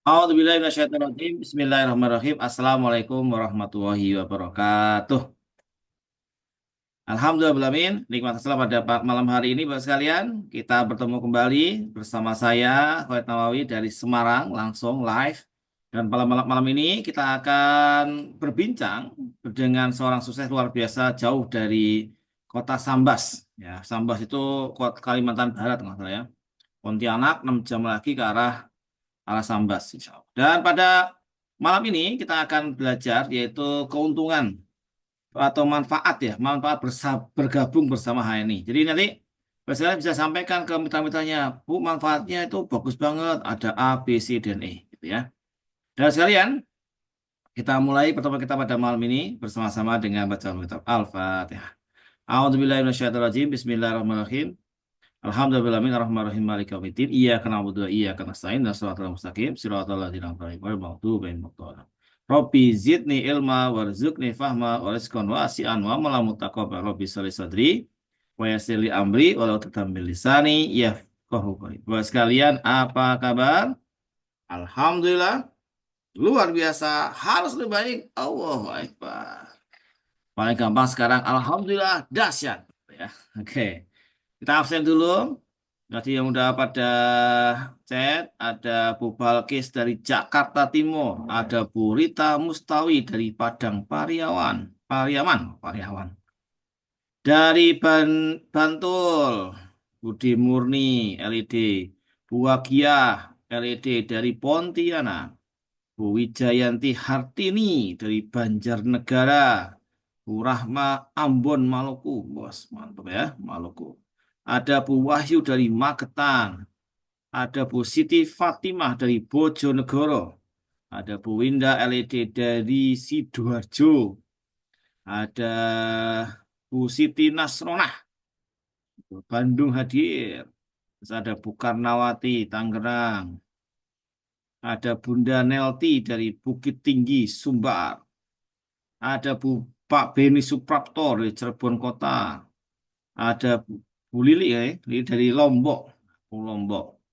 A'udzubillahi minasyaitonirrajim. Bismillahirrahmanirrahim. Assalamualaikum warahmatullahi wabarakatuh. Alhamdulillahirrahmanirrahim. Nikmat setelah pada malam hari ini Bapak sekalian, kita bertemu kembali bersama saya Khalid Nawawi dari Semarang langsung live. Dan malam ini kita akan berbincang dengan seorang sukses luar biasa jauh dari kota Sambas. Ya, Sambas itu kota Kalimantan Barat nggak salah ya. Pontianak 6 jam lagi ke arah Sambas, insya Allah. Dan pada malam ini kita akan belajar yaitu keuntungan atau manfaat ya, manfaat bergabung bersama HNI. Jadi nanti saya bisa sampaikan ke mitra-mitranya, Bu, manfaatnya itu bagus banget, ada A, B, C, dan E, gitu ya. Dan sekalian, kita mulai pertemuan kita pada malam ini bersama-sama dengan bacaan kitab Al-Fatihah. A'udzubillahi Bismillahirrahmanirrahim. Alhamdulillahirabbil arrahmanirrahim maliki yaumiddin iyyaka na'budu wa iyyaka nasta'in shiratal mustaqim siratal ladzina an'amta 'alaihim ghairil maghdubi 'alaihim waladdallin. Rabbi zidni ilma warzuqni fahma wa rizqan wasi'an wa amalan mutaqabbal Rabbi sholli sadri wa yassir li amri wa la tutambil lisani yafqahu qawli. Bapak sekalian, apa kabar? Alhamdulillah luar biasa, harus lebih baik. Allahu Akbar. Paling gampang sekarang alhamdulillah dahsyat ya. Oke. Kita absen dulu. Tadi yang udah pada chat, ada Bu Balkis dari Jakarta Timur, ada Bu Rita Mustawi dari Padang Pariaman. Dari Bantul, Budi Murni, LED, Bu Wagiah, LED dari Pontianak, Bu Wijayanti Hartini dari Banjarnegara, Bu Rahma Ambon Maluku, bos mantap ya Maluku. Ada Bu Wahyu dari Magetan, ada Bu Siti Fatimah dari Bojonegoro, ada Bu Winda LED dari Sidoarjo, ada Bu Siti Nasronah, Bandung hadir. Terus ada Bu Karnawati, Tangerang, ada Bunda Nelti dari Bukit Tinggi, Sumbar, ada Pak Beni Suprapto dari Cirebon Kota, ada Bu Lili ya, ini dari Lombok, Lombok.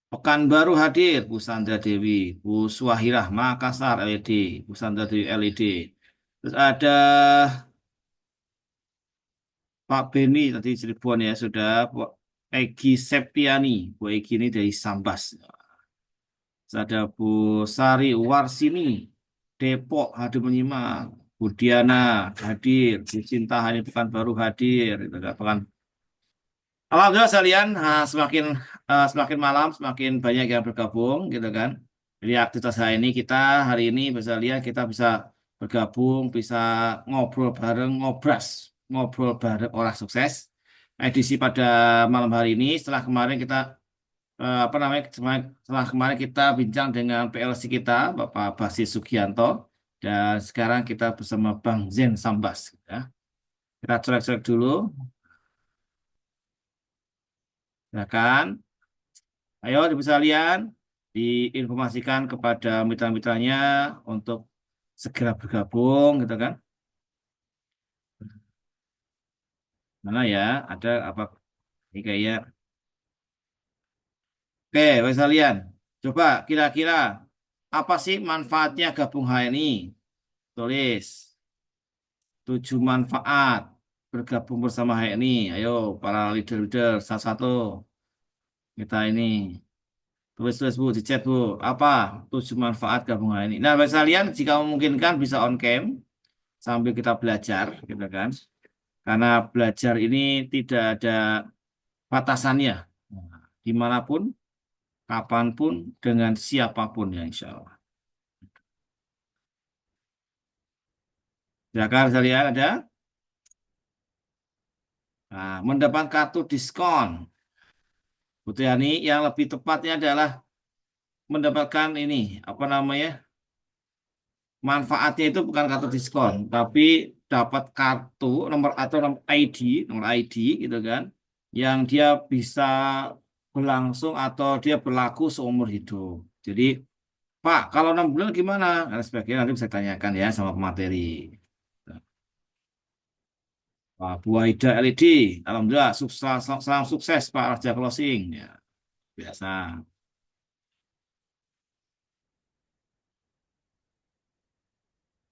Pekanbaru hadir, Bu Sandra Dewi, Bu Suahirah Makassar LED, Bu Sandra Dewi LED. Terus ada Pak Beni tadi Cirebon ya sudah, Bu Egi Septiani, Bu Egi ini dari Sambas. Terus ada Bu Sari Warsini, Depok hadir menyimak. Bu Diana hadir, Bu Cinta Hani Pekanbaru hadir, gitu kan. Alhamdulillah sekalian, semakin malam semakin banyak yang bergabung gitu kan. Jadi aktivitas hari ini bisa lihat kita bisa bergabung, bisa ngobrol bareng, ngobrol bareng orang sukses. Edisi pada malam hari ini setelah kemarin kita apa namanya setelah kemarin kita bincang dengan PLC kita Bapak Basis Sugianto dan sekarang kita bersama Bang Zen Sambas ya. Kita colek-colek dulu ya kan. Ayo bisa lihat diinformasikan kepada mitra-mitranya untuk segera bergabung gitu kan. Mana ya? Ada apa ini kayak oke, bisa lihat. Coba kira-kira apa sih manfaatnya gabung HNI? Tulis 7 manfaat bergabung bersama HNI. Ayo para leader-leader satu-satu kita ini tulis Bu di chat Bu. Apa 7 manfaat gabung HNI? Nah, bisa lihat jika memungkinkan bisa on cam sambil kita belajar gitu kan. Karena belajar ini tidak ada batasannya. Nah, dimanapun, kapanpun, dengan siapapun ya insya Allah. Ya kan, saya lihat ada. Nah, mendapat kartu diskon. Putri Yani yang lebih tepatnya adalah mendapatkan ini, apa namanya, manfaatnya itu bukan kartu diskon, tapi dapat kartu nomor atau nomor ID gitu kan, yang dia bisa berlangsung atau dia berlaku seumur hidup. Jadi Pak, kalau 6 bulan gimana? Nah, sebagainya nanti bisa tanyakan ya sama pemateri. Pak Bu Aida LED, alhamdulillah sukses, salam sukses Pak Raja Closing. Ya, biasa.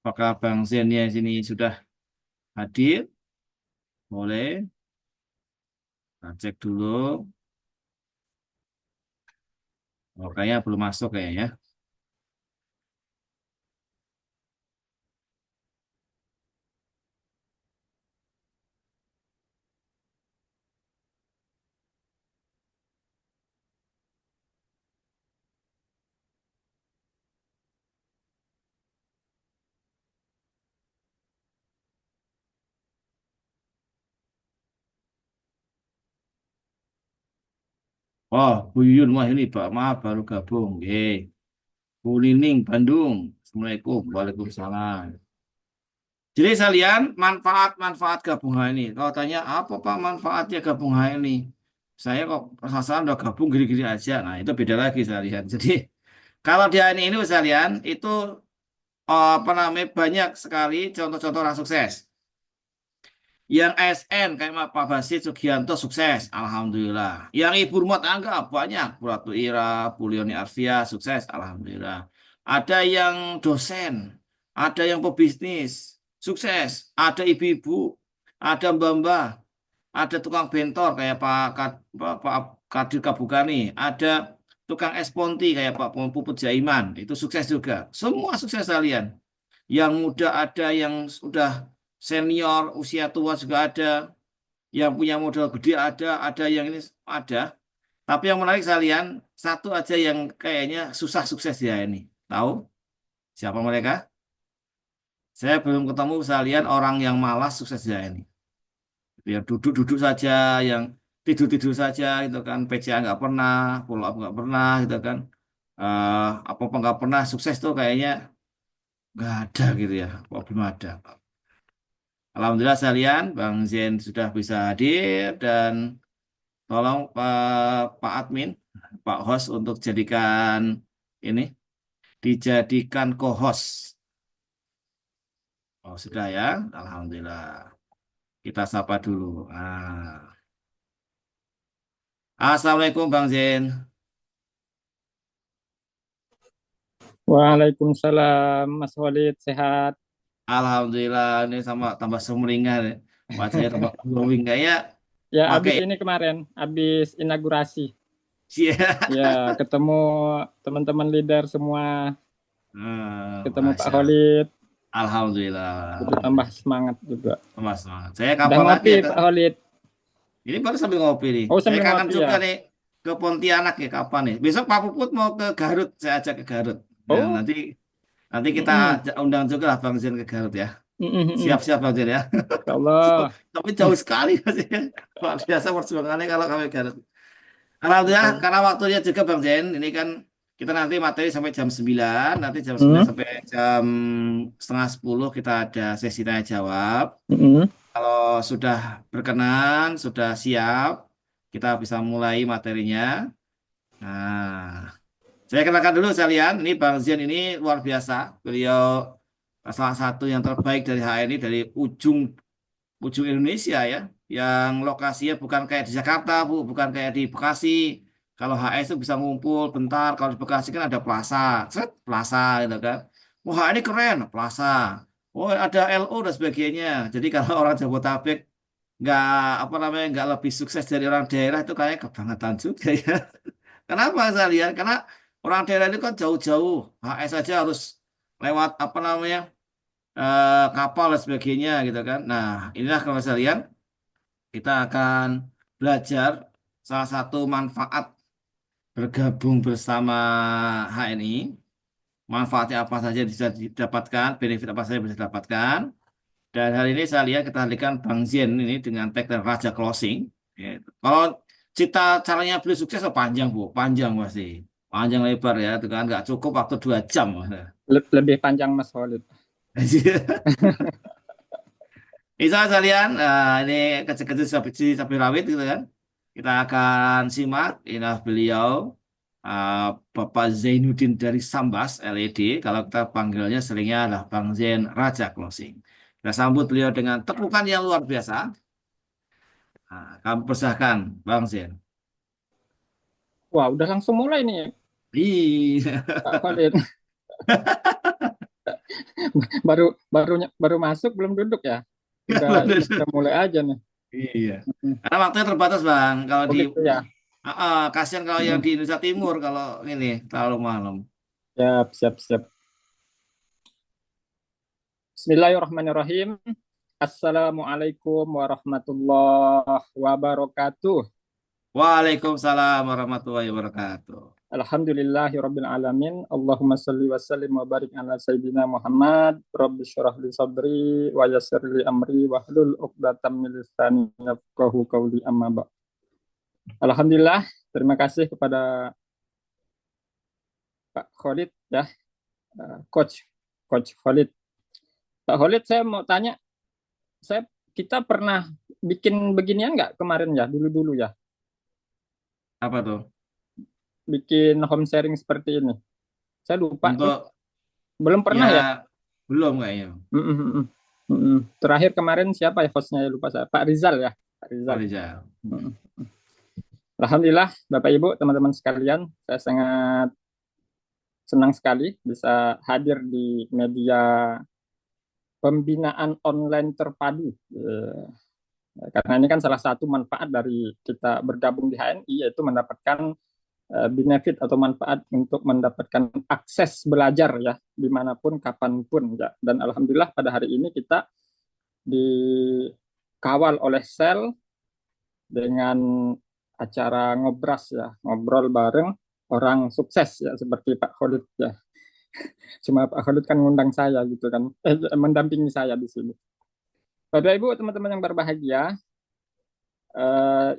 Apakah Bang Zennya sini sudah hadir? Boleh. Kita cek dulu. Oh, kayaknya belum masuk kayaknya. Oh, Bu Yuyun, wah ini Pak, maaf baru gabung. Bu Nining, Bandung. Assalamualaikum. Waalaikumsalam. Jadi sekalian, manfaat-manfaat gabung HI ini. Kalau tanya, apa Pak manfaatnya gabung HI ini? Saya kok perasaan udah gabung gini-gini aja. Nah, itu beda lagi sekalian. Jadi, kalau di HI ini sekalian, itu apa namanya, banyak sekali contoh-contoh orang sukses. Yang ASN kayak Pak Basit Sugianto sukses, alhamdulillah. Yang ibu rumah tangga banyak, Bu Ratu Ira, Bu Leoni Arfia sukses, alhamdulillah. Ada yang dosen, ada yang pebisnis sukses, ada ibu-ibu, ada mbak-mbak, ada tukang bentor kayak Pak Kadir Kabukani, ada tukang es ponti kayak Pak Puput Jaiman, itu sukses juga. Semua sukses kalian. Yang muda ada, yang sudah senior, usia tua juga ada, yang punya modal gede ada yang ini ada. Tapi yang menarik sekalian, satu aja yang kayaknya susah sukses ya ini. Tahu siapa mereka? Saya belum ketemu sekalian orang yang malas sukses ya ini. Yang duduk-duduk saja, yang tidur-tidur saja, gitu kan. PCA nggak pernah, pull up nggak pernah, gitu kan. Apa-apa nggak pernah sukses tuh kayaknya nggak ada gitu ya. Kok belum ada? Alhamdulillah sekalian, Bang Zen sudah bisa hadir dan tolong Pak Admin, Pak Host untuk jadikan ini, dijadikan co-host. Oh sudah ya, Alhamdulillah. Kita sapa dulu. Assalamualaikum Bang Zen. Waalaikumsalam, Mas Walid, sehat. Alhamdulillah ini sama tambah sumringah nih. Wajahnya tambah glowing kayak Ya, pakai abis ini kemarin, abis inaugurasi. ya. Ya, ketemu teman-teman leader semua, ketemu Pak Masya Allah. Walid, Alhamdulillah. jadi tambah semangat juga. Mas, saya Udah kapan lagi ngopi, ya Pak Walid. Ini baru sambil ngopi nih. Oh, Saya sambil kangen ngopi juga ya. nih ke Pontianak ya kapan nih. Besok Pak Puput mau ke Garut, saya ajak ke Garut. Nah, Oh, nanti nanti kita mm-mm, undang juga lah Bang Zen ke Garut ya. mm-mm, mm-mm. Siap-siap Bang Zen ya. Ya Allah. Tapi jauh sekali sih. Luar biasa perjuangannya kalau kami ke Garut. Alhamdulillah Oh. karena waktunya juga Bang Zen. Ini kan kita nanti materi sampai jam 9, nanti jam 9 Mm, sampai jam setengah 10 kita ada sesi tanya jawab. mm-mm. Kalau sudah berkenan, sudah siap, kita bisa mulai materinya. Nah, saya kenalkan dulu sekalian, ini Bang Zian ini luar biasa. Beliau salah satu yang terbaik dari HNI dari ujung ujung Indonesia ya, yang lokasinya bukan kayak di Jakarta, Bu, bukan kayak di Bekasi. Kalau HS itu bisa ngumpul bentar, kalau di Bekasi kan ada plaza, set, plaza gitu kan. Wah, ini keren, plaza. Oh, ada LO dan sebagainya. Jadi kalau orang Jabodetabek nggak apa namanya nggak lebih sukses dari orang daerah itu kayak kebangetan juga ya. Kenapa saya lihat? Karena orang daerah itu kan jauh-jauh, HS saja harus lewat apa namanya kapal dan sebagainya gitu kan. Nah, inilah kalau saya lihat kita akan belajar salah satu manfaat bergabung bersama HNI. Manfaatnya apa saja bisa didapatkan, benefit apa saja bisa didapatkan. Dan hari ini saya lihat kita hadirkan Bang Zien ini dengan tagline Raja Closing. Gitu. Kalau cerita caranya beli sukses oh, panjang Bu, panjang pasti. Panjang lebar ya, itu kan nggak cukup waktu 2 jam. Lebih panjang, Mas Walid. Bisa kalian, ini kecil-kecil sapi rawit gitu kan. Kita akan simak inilah beliau uh, Bapak Zainuddin dari Sambas LED. Kalau kita panggilnya seringnya adalah Bang Zain Raja Closing. Kita sambut beliau dengan tepukan yang luar biasa. Nah, kami persilahkan Bang Zain. Wah, udah langsung mulai nih, Iya. Pak Walid. baru masuk belum duduk ya. Udah mulai aja nih. Iya. Mm. Karena waktunya terbatas, Bang. Kalau Oh di gitu ya. kasihan kalau yang Mm. di Indonesia Timur kalau ini terlalu malam. Siap, siap, siap. Bismillahirrahmanirrahim. Assalamualaikum warahmatullahi wabarakatuh. Waalaikumsalam warahmatullahi wabarakatuh. Alhamdulillahirabbil alamin. Allahumma shalli wa sallim wa barik ala sayyidina Muhammad. Rabbi shrah li sadri wa yassir li amri wa hlul 'uqdatam min lisani yafqahu qawli amma ba'd. Alhamdulillah, terima kasih kepada Pak Khalid ya, coach coach Khalid. Pak Khalid, saya mau tanya, kita pernah bikin beginian nggak kemarin ya, dulu-dulu ya, Apa tuh? bikin home sharing seperti ini? Saya lupa tuh, Untuk belum pernah ya. ya belum kayaknya. Terakhir kemarin siapa ya hostnya, ya lupa saya. Pak Rizal ya, Pak Pak Rizal. Rizal. Alhamdulillah, Bapak Ibu, teman-teman sekalian, saya sangat senang sekali bisa hadir di media pembinaan online terpadu. Karena ini kan salah satu manfaat dari kita bergabung di HNI, yaitu mendapatkan benefit atau manfaat untuk mendapatkan akses belajar ya dimanapun kapanpun ya. Dan alhamdulillah pada hari ini kita dikawal oleh sel dengan acara ngobras ya, ngobrol bareng orang sukses ya seperti Pak Khalid ya. Cuma Pak Khalid kan ngundang saya gitu kan, mendampingi saya di sini. Bapak Ibu, teman-teman yang berbahagia,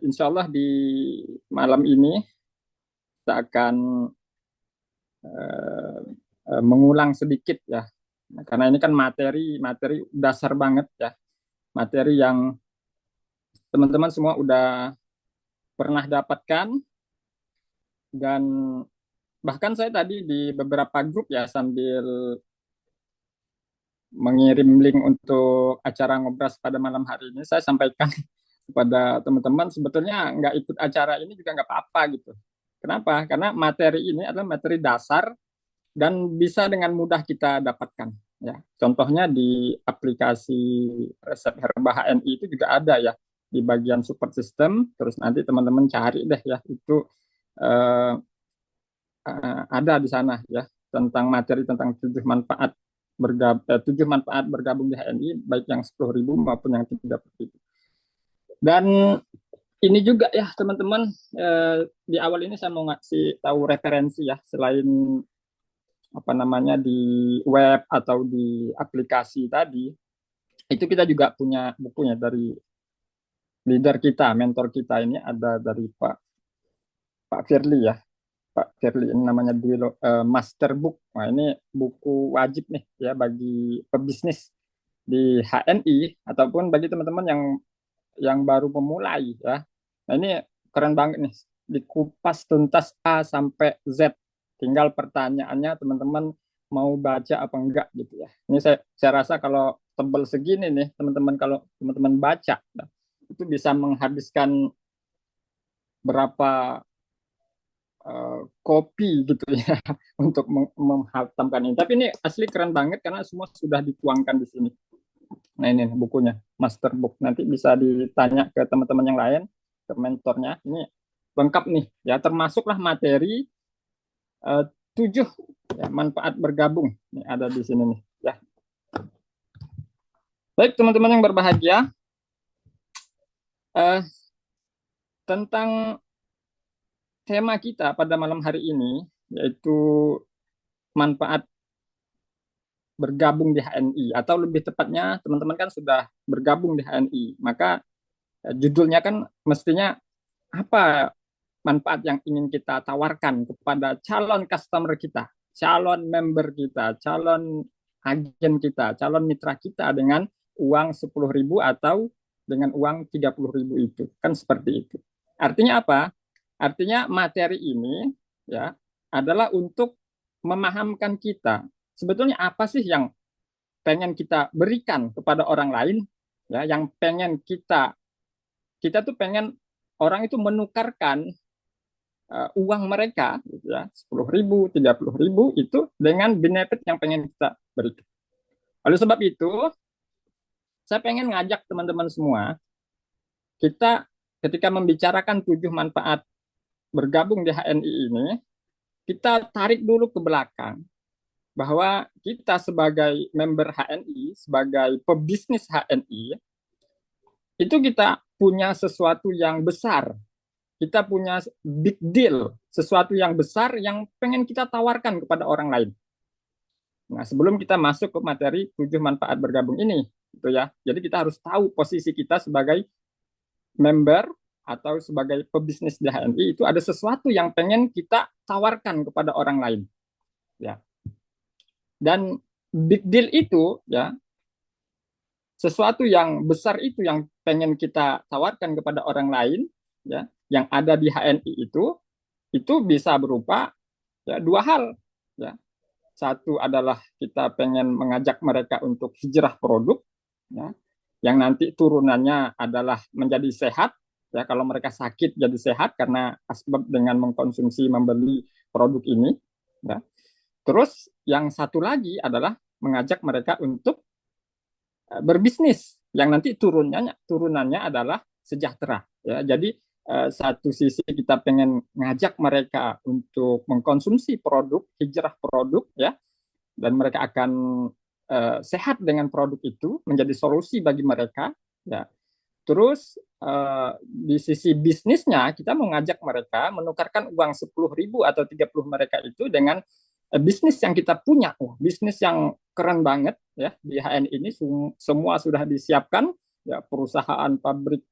insya Allah di malam ini kita akan mengulang sedikit ya. Nah, karena ini kan materi dasar banget ya, materi yang teman-teman semua udah pernah dapatkan, dan bahkan saya tadi di beberapa grup ya sambil mengirim link untuk acara ngobras pada malam hari ini, saya sampaikan kepada teman-teman sebetulnya nggak ikut acara ini juga nggak apa-apa gitu. Kenapa? Karena materi ini adalah materi dasar dan bisa dengan mudah kita dapatkan. Ya, contohnya di aplikasi resep herba HNI itu juga ada ya di bagian support system. Terus nanti teman-teman cari deh ya itu eh, ada di sana ya tentang materi tentang 7 manfaat bergabung di HNI, baik yang 10.000 maupun yang 30.000. Dan ini juga ya teman-teman, di awal ini saya mau ngasih tahu referensi ya, selain apa namanya di web atau di aplikasi tadi, itu kita juga punya bukunya dari leader kita, mentor kita ini ada dari Pak Firly ya. Pak Firly ini namanya Master Book. Nah, ini buku wajib nih ya bagi pebisnis di HNI ataupun bagi teman-teman yang baru memulai ya. Nah, ini keren banget nih. Dikupas tuntas A sampai Z. Tinggal pertanyaannya teman-teman mau baca apa enggak gitu ya. Ini saya rasa kalau tebel segini nih teman-teman, kalau teman-teman baca itu bisa menghabiskan berapa kopi gitu ya untuk menghatamkan ini. Tapi ini asli keren banget karena semua sudah dituangkan di sini. Nah ini bukunya, Master Book. Nanti bisa ditanya ke teman-teman yang lain, ke mentornya. Ini lengkap nih, ya termasuklah materi 7 ya, manfaat bergabung. Ini ada di sini nih. Ya. Baik teman-teman yang berbahagia, tentang tema kita pada malam hari ini, yaitu manfaat bergabung di HNI, atau lebih tepatnya teman-teman kan sudah bergabung di HNI, maka judulnya kan mestinya apa manfaat yang ingin kita tawarkan kepada calon customer kita, calon member kita, calon agen kita, calon mitra kita dengan uang 10.000 atau dengan uang 30.000 itu. Kan seperti itu. Artinya apa? Artinya materi ini ya adalah untuk memahamkan kita sebetulnya apa sih yang pengen kita berikan kepada orang lain ya, yang pengen kita tuh pengen orang itu menukarkan uang mereka gitu ya, 10.000, 30.000 itu dengan benefit yang pengen kita berikan. Oleh sebab itu, saya pengen ngajak teman-teman semua, kita ketika membicarakan 7 manfaat bergabung di HNI ini, kita tarik dulu ke belakang bahwa kita sebagai member HNI, sebagai pebisnis HNI, itu kita punya sesuatu yang besar. Kita punya big deal, sesuatu yang besar yang pengen kita tawarkan kepada orang lain. Nah, sebelum kita masuk ke materi 7 manfaat bergabung ini, gitu ya. Jadi kita harus tahu posisi kita sebagai member atau sebagai pebisnis di HNI itu ada sesuatu yang pengen kita tawarkan kepada orang lain, ya. Dan big deal itu, ya, sesuatu yang besar itu yang pengen kita tawarkan kepada orang lain, ya, yang ada di HNI itu bisa berupa ya 2 hal, ya. Satu adalah kita pengen mengajak mereka untuk hijrah produk, ya, yang nanti turunannya adalah menjadi sehat, ya, kalau mereka sakit jadi sehat karena asbab dengan mengkonsumsi membeli produk ini, ya. Terus yang satu lagi adalah mengajak mereka untuk berbisnis yang nanti turunannya adalah sejahtera, ya. Jadi satu sisi kita pengen ngajak mereka untuk mengkonsumsi produk, hijrah produk, ya, dan mereka akan sehat dengan produk itu, menjadi solusi bagi mereka, ya. Terus di sisi bisnisnya kita mengajak mereka menukarkan uang 10.000 atau 30 mereka itu dengan bisnis yang kita punya. Bisnis yang keren banget, ya, di HN ini semua sudah disiapkan, ya, perusahaan, pabrik,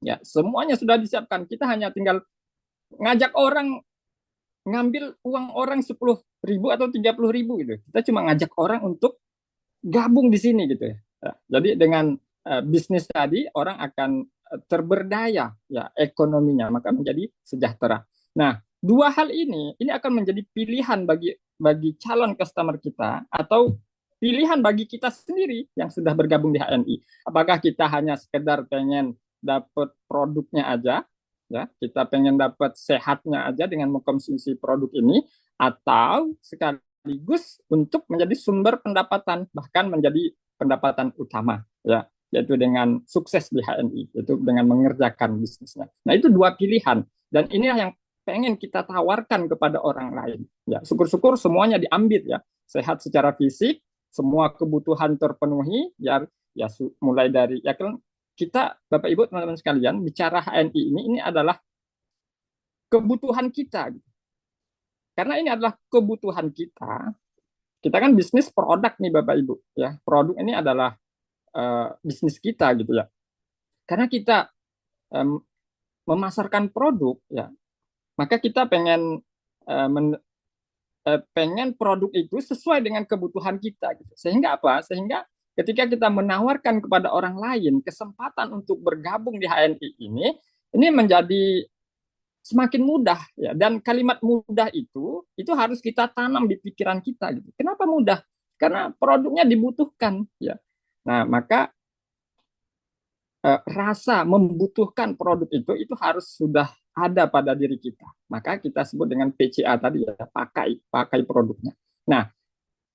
ya, semuanya sudah disiapkan. Kita hanya tinggal ngajak orang, ngambil uang orang 10.000 atau 30.000 gitu. Kita cuma ngajak orang untuk gabung di sini gitu, ya. Jadi dengan bisnis tadi orang akan terberdaya, ya, ekonominya, maka menjadi sejahtera. Nah, 2 hal ini akan menjadi pilihan bagi calon customer kita atau pilihan bagi kita sendiri yang sudah bergabung di HNI. Apakah kita hanya sekedar pengen dapat produknya aja, ya, kita pengen dapat sehatnya aja dengan mengkonsumsi produk ini, atau sekaligus untuk menjadi sumber pendapatan, bahkan menjadi pendapatan utama, ya, yaitu dengan sukses di HNI, yaitu dengan mengerjakan bisnisnya. Nah, itu 2 pilihan, dan inilah yang pengen kita tawarkan kepada orang lain. Ya, syukur-syukur semuanya diambil, ya, sehat secara fisik, semua kebutuhan terpenuhi, ya, ya, mulai dari, ya, kita Bapak Ibu teman-teman sekalian bicara HNI ini adalah kebutuhan kita, karena ini adalah kebutuhan kita. Kita kan bisnis produk nih Bapak Ibu, ya, produk ini adalah bisnis kita gitu, ya. Karena kita memasarkan produk, ya, maka kita pengen produk itu sesuai dengan kebutuhan kita gitu. Sehingga apa? Sehingga ketika kita menawarkan kepada orang lain kesempatan untuk bergabung di HNI ini menjadi semakin mudah, ya. Dan kalimat mudah itu harus kita tanam di pikiran kita gitu. Kenapa mudah? Karena produknya dibutuhkan, ya. Nah, maka rasa membutuhkan produk itu harus sudah ada pada diri kita. Maka kita sebut dengan PCA tadi, ya, pakai produknya. Nah,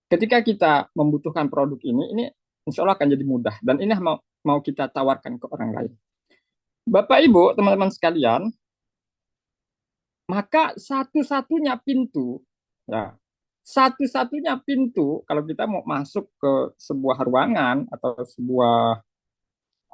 ketika kita membutuhkan produk ini insya Allah akan jadi mudah, dan ini mau kita tawarkan ke orang lain. Bapak Ibu, teman-teman sekalian, maka ya, satu-satunya pintu kalau kita mau masuk ke sebuah ruangan atau sebuah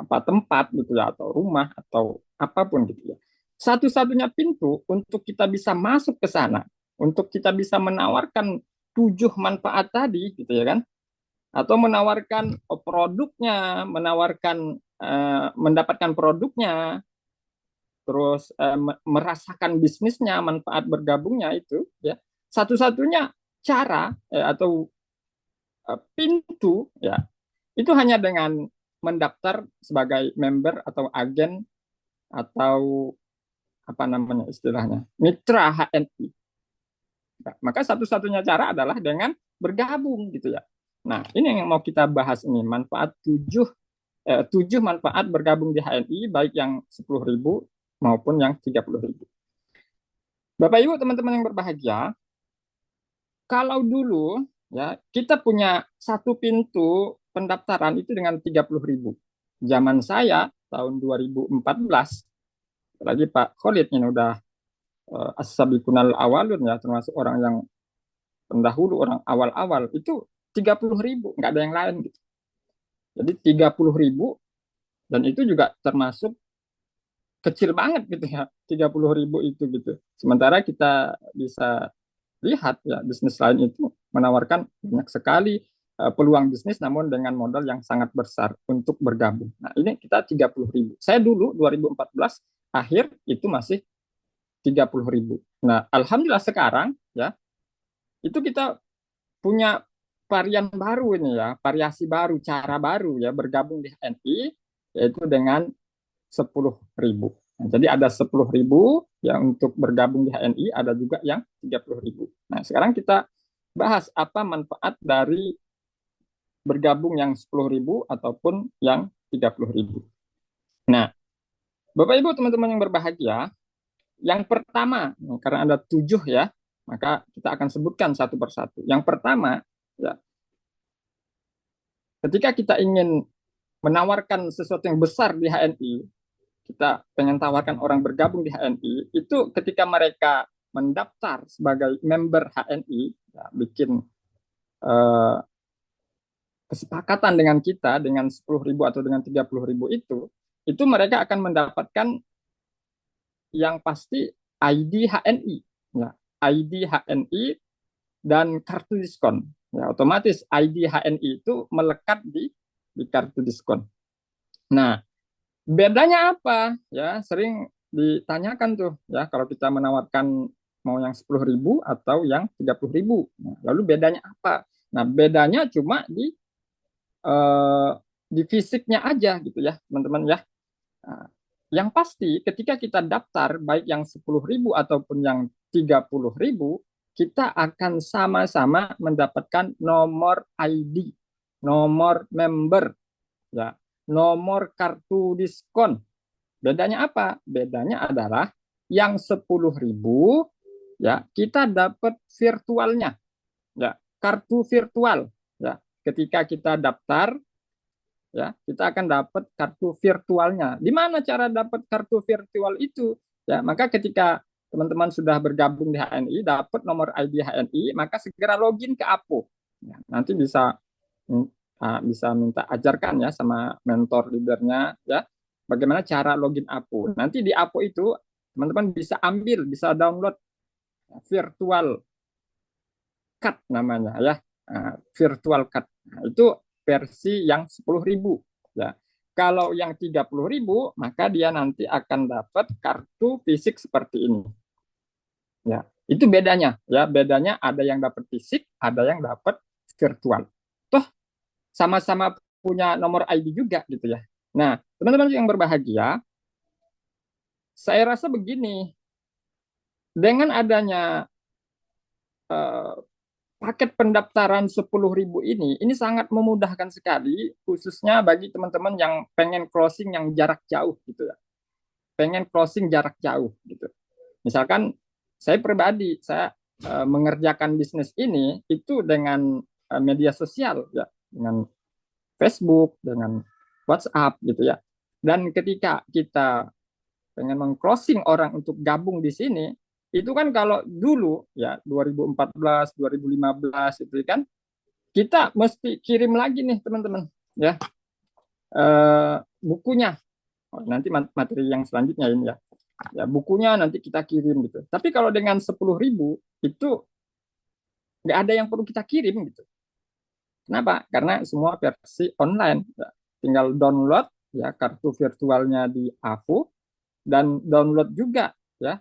tempat gitu, ya, atau rumah atau apapun gitu, ya. Satu-satunya pintu untuk kita bisa masuk ke sana, untuk kita bisa menawarkan 7 manfaat tadi gitu, ya kan, atau menawarkan produknya, mendapatkan produknya, terus merasakan bisnisnya, manfaat bergabungnya itu, ya, satu-satunya cara atau pintu, ya, itu hanya dengan mendaftar sebagai member atau agen atau apa namanya istilahnya mitra HNI. Nah, maka satu-satunya cara adalah dengan bergabung gitu, ya. Nah, ini yang mau kita bahas ini, manfaat 7 manfaat bergabung di HNI, baik yang 10.000 maupun yang 30.000. Bapak Ibu teman-teman yang berbahagia, kalau dulu ya, kita punya satu pintu pendaftaran itu dengan 30.000. Zaman saya tahun 2014, lagi Pak Khalid ini udah as-sabiqunal awalun ya, termasuk orang yang pendahulu, orang awal-awal, itu 30.000, nggak ada yang lain gitu. Jadi 30.000, dan itu juga termasuk kecil banget gitu ya, 30.000 itu gitu. Sementara kita bisa lihat ya, bisnis lain itu menawarkan banyak sekali peluang bisnis, namun dengan modal yang sangat besar untuk bergabung. Nah, ini kita 30.000. Saya dulu 2014 akhir itu masih 30.000. Nah, alhamdulillah sekarang ya, itu kita punya varian baru ini ya, variasi baru, cara baru ya bergabung di HNI, yaitu dengan 10.000. Nah, jadi ada 10.000 yang untuk bergabung di HNI, ada juga yang 30.000. Nah, sekarang kita bahas apa manfaat dari bergabung yang 10.000 ataupun yang 30.000. Nah, Bapak Ibu teman-teman yang berbahagia, yang pertama, karena ada 7 ya, maka kita akan sebutkan satu persatu. Yang pertama, ya, ketika kita ingin menawarkan sesuatu yang besar di HNI, kita pengen tawarkan orang bergabung di HNI, itu ketika mereka mendaftar sebagai member HNI, ya, bikin eh, kesepakatan dengan kita dengan 10.000 atau dengan 30.000 itu mereka akan mendapatkan yang pasti ID HNI, ya, ID HNI dan kartu diskon. Ya, otomatis ID HNI itu melekat di kartu diskon. Nah, bedanya apa? Ya, sering ditanyakan tuh ya, kalau kita menawarkan mau yang 10.000 atau yang 30.000. Nah, lalu bedanya apa? Nah, bedanya cuma eh, di fisiknya aja gitu ya, teman-teman ya. Nah, yang pasti ketika kita daftar baik yang 10.000 ataupun yang 30.000, kita akan sama-sama mendapatkan nomor ID, nomor member, ya, nomor kartu diskon. Bedanya apa? Bedanya adalah yang 10.000 ya, kita dapat virtualnya, ya, kartu virtual, ya. Ketika kita daftar ya, kita akan dapat kartu virtualnya. Di mana cara dapat kartu virtual itu? Ya, maka ketika teman-teman sudah bergabung di HNI, dapat nomor ID HNI, maka segera login ke APO. Ya, nanti bisa minta ajarkan ya sama mentor leadernya ya, bagaimana cara login APO. Nanti di APO itu teman-teman bisa ambil, bisa download virtual card namanya ya. Virtual card. Nah, itu versi yang 10.000 ya. Kalau yang 30.000 maka dia nanti akan dapat kartu fisik seperti ini. Ya, itu bedanya ya. Bedanya ada yang dapat fisik, ada yang dapat virtual. Toh sama-sama punya nomor ID juga gitu ya. Nah, teman-teman yang berbahagia, saya rasa begini, dengan adanya eh, paket pendaftaran 10.000 ini sangat memudahkan sekali, khususnya bagi teman-teman yang pengen closing yang jarak jauh gitu ya. Pengen closing jarak jauh gitu. Misalkan saya pribadi, saya mengerjakan bisnis ini itu dengan media sosial ya, dengan Facebook, dengan WhatsApp gitu ya. Dan ketika kita pengen meng-closing orang untuk gabung di sini, itu kan kalau dulu ya 2014, 2015 itu kan kita mesti kirim lagi nih teman-teman ya, bukunya. Nanti materi yang selanjutnya ini ya. Ya bukunya nanti kita kirim gitu. Tapi kalau dengan 10.000 itu nggak ada yang perlu kita kirim gitu. Kenapa? Karena semua versi online. Ya. Tinggal download ya kartu virtualnya di AVO dan download juga ya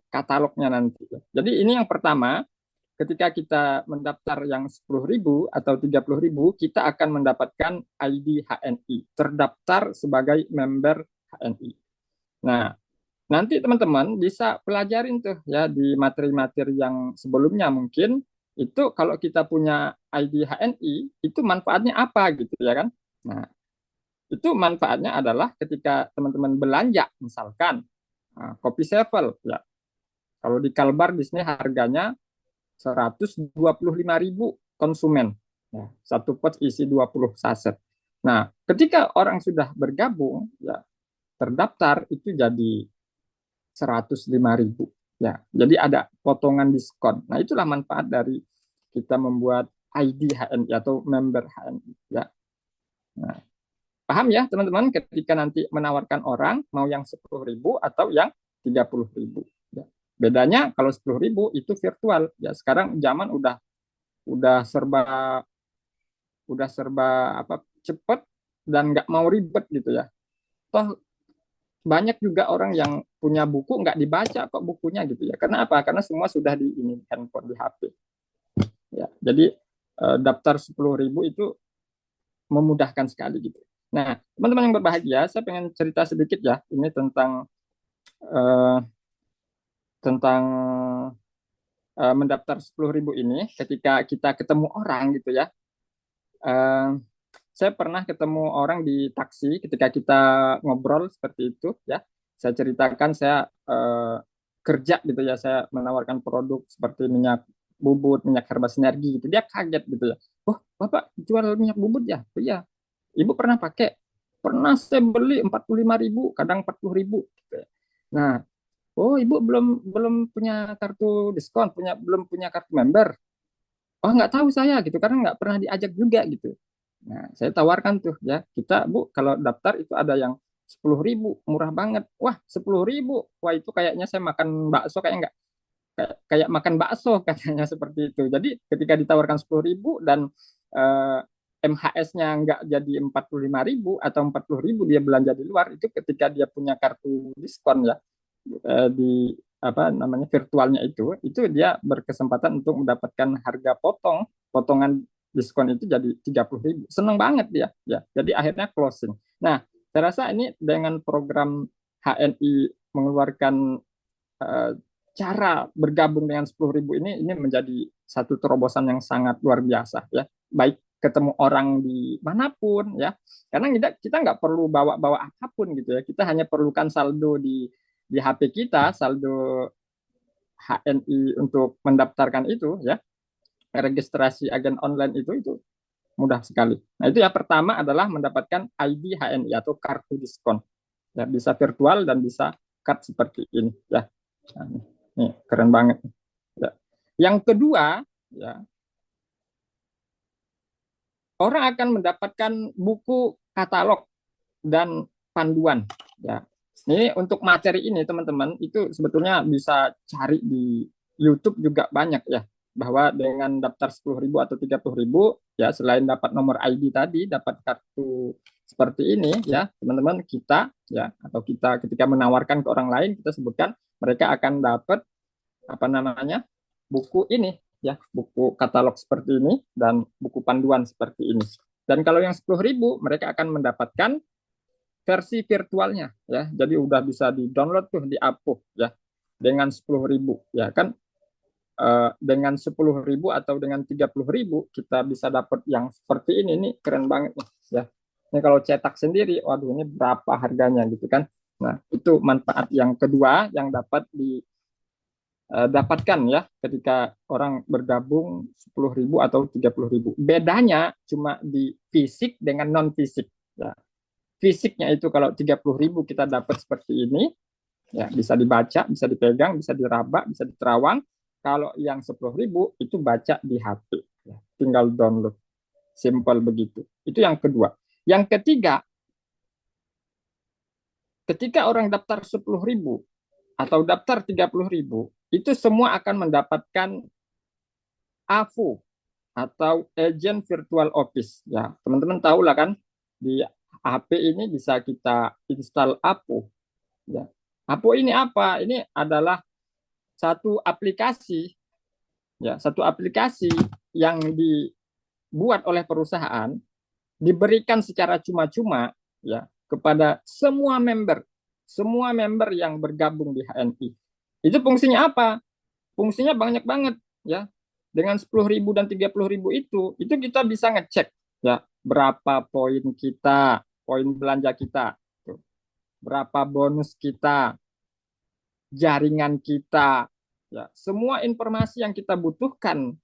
katalognya nanti. Jadi ini yang pertama, ketika kita mendaftar yang 10.000 atau 30.000, kita akan mendapatkan ID HNI, terdaftar sebagai member HNI. Nah, nanti teman-teman bisa pelajarin tuh ya di materi-materi yang sebelumnya mungkin, itu kalau kita punya ID HNI, itu manfaatnya apa gitu ya kan. Nah, itu manfaatnya adalah ketika teman-teman belanja, misalkan kopi Sevel ya. Kalau di Kalbar di sini harganya 125.000 konsumen. Ya, satu pot isi 20 saset. Nah, ketika orang sudah bergabung, ya terdaftar itu jadi 105.000. Ya, jadi ada potongan diskon. Nah, itulah manfaat dari kita membuat ID HNI atau member HNI. Ya. Nah, paham ya teman-teman ketika nanti menawarkan orang mau yang 10.000 atau yang 30.000. Ya. Bedanya kalau 10.000 itu virtual. Ya, sekarang zaman udah serba apa cepat dan nggak mau ribet gitu ya. Toh banyak juga orang yang punya buku nggak dibaca kok bukunya gitu ya. Karena apa? Karena semua sudah di ini handphone di HP. Ya, jadi daftar 10.000 itu memudahkan sekali gitu. Nah, teman-teman yang berbahagia, saya pengen cerita sedikit ya ini eh, tentang mendaftar 10.000 ini. Ketika kita ketemu orang gitu ya, eh, saya pernah ketemu orang di taksi ketika kita ngobrol seperti itu ya. Saya ceritakan saya kerja gitu ya, saya menawarkan produk seperti minyak bubut, minyak herba sinergi gitu. Dia kaget gitu ya. Oh, Bapak jual minyak bubut ya? Oh, iya. Ibu pernah pakai? Pernah saya beli 45.000, kadang 40.000. Gitu ya. Nah, oh Ibu belum belum punya kartu diskon, belum punya kartu member. Oh nggak tahu saya gitu karena nggak pernah diajak juga gitu. Nah saya tawarkan tuh ya kita Bu kalau daftar itu ada yang 10.000 murah banget. Wah 10.000, wah itu kayaknya saya makan bakso kayak nggak kayak makan bakso katanya seperti itu. Jadi ketika ditawarkan 10.000 dan eh, MHS-nya nggak jadi 45.000 atau 40.000 dia belanja di luar itu ketika dia punya kartu diskon ya di apa namanya virtualnya itu dia berkesempatan untuk mendapatkan harga potongan diskon itu jadi 30.000. Seneng banget dia ya. Jadi akhirnya closing. Nah, saya rasa ini dengan program HNI mengeluarkan eh, cara bergabung dengan 10.000 ini menjadi satu terobosan yang sangat luar biasa ya. Baik ketemu orang di manapun ya, karena kita nggak perlu bawa-bawa apapun gitu ya. Kita hanya perlukan saldo di HP kita, saldo HNI untuk mendaftarkan itu ya, registrasi agen online itu mudah sekali. Nah itu ya pertama adalah mendapatkan ID HNI atau kartu diskon. Ya, bisa virtual dan bisa card seperti ini ya. Nah, ini keren banget. Ya. Yang kedua ya, orang akan mendapatkan buku katalog dan panduan ya. Ini untuk materi ini teman-teman itu sebetulnya bisa cari di YouTube juga banyak ya, bahwa dengan daftar 10.000 atau 30.000 ya selain dapat nomor ID tadi, dapat kartu seperti ini ya teman-teman, kita ya atau kita ketika menawarkan ke orang lain kita sebutkan mereka akan dapat apa namanya buku ini ya, buku katalog seperti ini dan buku panduan seperti ini. Dan kalau yang 10.000 mereka akan mendapatkan versi virtualnya ya. Jadi udah bisa di-download tuh di Apuh ya dengan 10.000 ya kan, dengan 10.000 atau dengan 30.000 kita bisa dapat yang seperti ini keren banget nih ya. Ini kalau cetak sendiri, waduh ini berapa harganya gitu kan. Nah itu manfaat yang kedua yang dapat dapatkan ya ketika orang bergabung 10.000 atau 30.000. Bedanya cuma di fisik dengan non fisik. Ya. Fisiknya itu kalau 30.000 kita dapat seperti ini, ya bisa dibaca, bisa dipegang, bisa diraba, bisa diterawang. Kalau yang 10.000 itu baca di HP, ya. Tinggal download, simple begitu. Itu yang kedua. Yang ketiga, ketika orang daftar 10.000 atau daftar 30.000, itu semua akan mendapatkan AVO atau Agent Virtual Office. Ya, teman-teman tahu lah kan, di HP ini bisa kita install APO. Ya. APO ini apa? Ini adalah satu aplikasi, ya, satu aplikasi yang dibuat oleh perusahaan, diberikan secara cuma-cuma, ya, kepada semua member yang bergabung di HNI. Itu fungsinya apa? Fungsinya banyak banget, ya. Dengan 10.000 dan 30.000 itu kita bisa ngecek, ya, berapa poin kita, poin belanja kita, berapa bonus kita, jaringan kita, Ya, semua informasi yang kita butuhkan,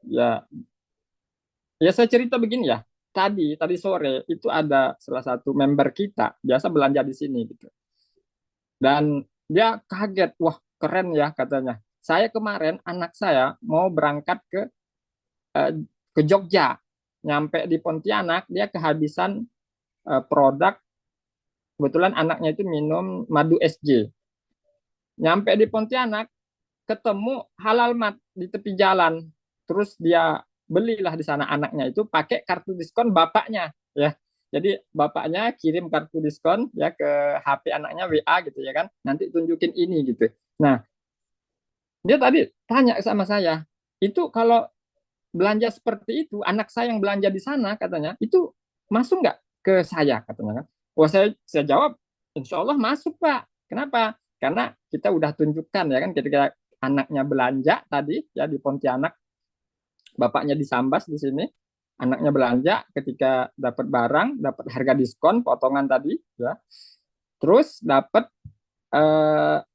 ya, ya saya cerita begini ya. Tadi sore itu ada salah satu member kita biasa belanja di sini gitu. Dan dia kaget, wah keren ya katanya. Saya kemarin anak saya mau berangkat eh, ke Jogja, nyampe di Pontianak dia kehabisan produk. Kebetulan anaknya itu minum madu SJ. Nyampe di Pontianak, ketemu Halal Mat di tepi jalan. Terus dia belilah di sana anaknya itu pakai kartu diskon bapaknya ya. Jadi bapaknya kirim kartu diskon ya ke HP anaknya WA gitu ya kan. Nanti tunjukin ini gitu. Nah, dia tadi tanya sama saya, itu kalau belanja seperti itu, anak saya yang belanja di sana katanya, itu masuk nggak ke saya katanya kan? Wah saya jawab, insya Allah masuk Pak. Kenapa? Karena kita udah tunjukkan ya kan ketika anaknya belanja tadi ya di Pontianak, bapaknya di Sambas di sini, anaknya belanja ketika dapat barang, dapat harga diskon, potongan tadi ya, terus dapat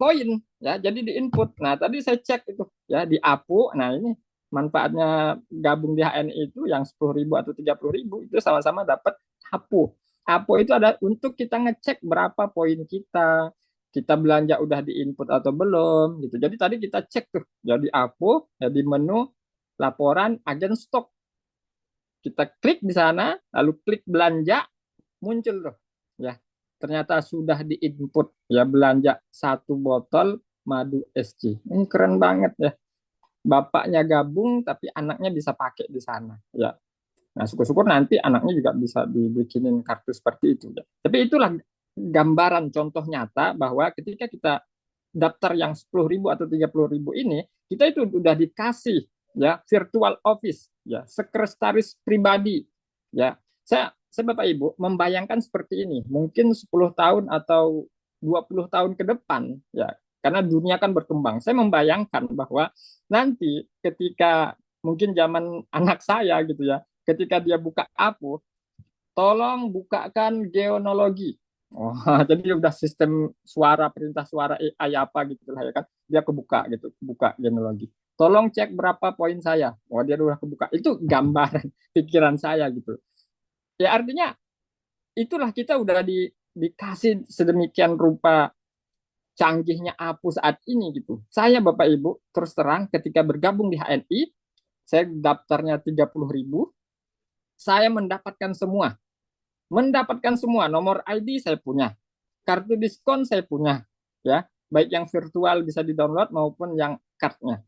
poin ya, jadi di input. Nah tadi saya cek itu ya di APU. Nah ini manfaatnya gabung di HNI itu yang 10.000 atau 30.000 itu sama-sama dapat APU. APU itu ada untuk kita ngecek berapa poin kita belanja udah di input atau belum gitu. Jadi tadi kita cek tuh jadi APU ya di menu laporan agen stok, kita klik di sana lalu klik belanja, muncul tuh ya ternyata sudah diinput ya belanja 1 botol madu SC. Ini keren banget ya, bapaknya gabung tapi anaknya bisa pakai di sana ya. Nah syukur-syukur nanti anaknya juga bisa dibikinin kartu seperti itu ya. Tapi itulah gambaran contoh nyata bahwa ketika kita daftar yang 10.000 atau 30.000 ini, kita itu udah dikasih ya virtual office ya, sekretaris pribadi ya. Saya Bapak Ibu membayangkan seperti ini, mungkin 10 tahun atau 20 tahun ke depan ya, karena dunia kan berkembang. Saya membayangkan bahwa nanti ketika mungkin zaman anak saya gitu ya, ketika dia buka APO, tolong bukakan geonologi. Oh, jadi udah sistem suara, perintah suara AI apa gitu lah ya kan. Dia kebuka gitu, buka genealogi. Tolong cek berapa poin saya. Oh, dia udah kebuka. Itu gambaran pikiran saya gitu. Ya artinya itulah kita udah dikasih sedemikian rupa canggihnya APU saat ini gitu. Saya Bapak Ibu terus terang ketika bergabung di HNI, saya daftarnya 30.000, saya mendapatkan semua nomor ID saya punya, kartu diskon saya punya ya, baik yang virtual bisa di-download maupun yang cardnya.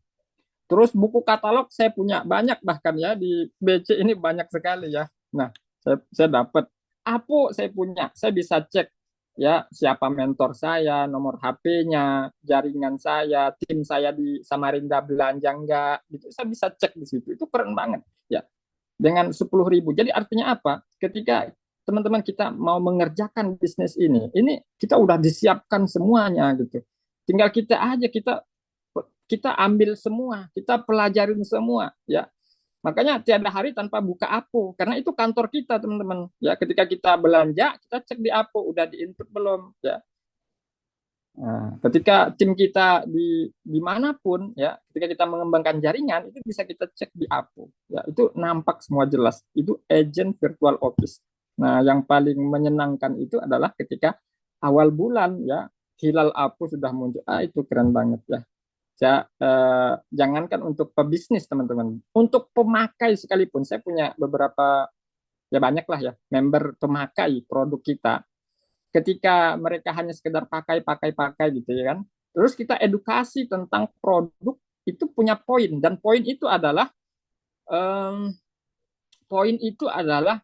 Terus buku katalog saya punya banyak, bahkan ya di BC ini banyak sekali ya. Nah saya dapat APO, saya punya, saya bisa cek ya siapa mentor saya, nomor HP-nya, jaringan saya, tim saya di Samarinda belanja enggak gitu, saya bisa cek di situ. Itu keren banget ya dengan 10.000. Jadi artinya apa? Ketika teman-teman kita mau mengerjakan bisnis ini kita udah disiapkan semuanya gitu. Tinggal kita aja kita ambil semua, kita pelajarin semua ya. Makanya tiada hari tanpa buka APO, karena itu kantor kita teman-teman. Ya ketika kita belanja, kita cek di APO udah diinput belum ya. Nah, ketika tim kita dimanapun ya, ketika kita mengembangkan jaringan itu bisa kita cek di APO. Ya, itu nampak semua jelas. Itu agent virtual office. Nah, yang paling menyenangkan itu adalah ketika awal bulan ya, hilal APO sudah muncul. Ah, itu keren banget ya. Jangankan untuk pebisnis teman-teman, untuk pemakai sekalipun saya punya beberapa ya banyak lah ya member pemakai produk kita, ketika mereka hanya sekedar pakai gitu ya kan. Terus kita edukasi tentang produk itu punya poin, dan um, poin itu adalah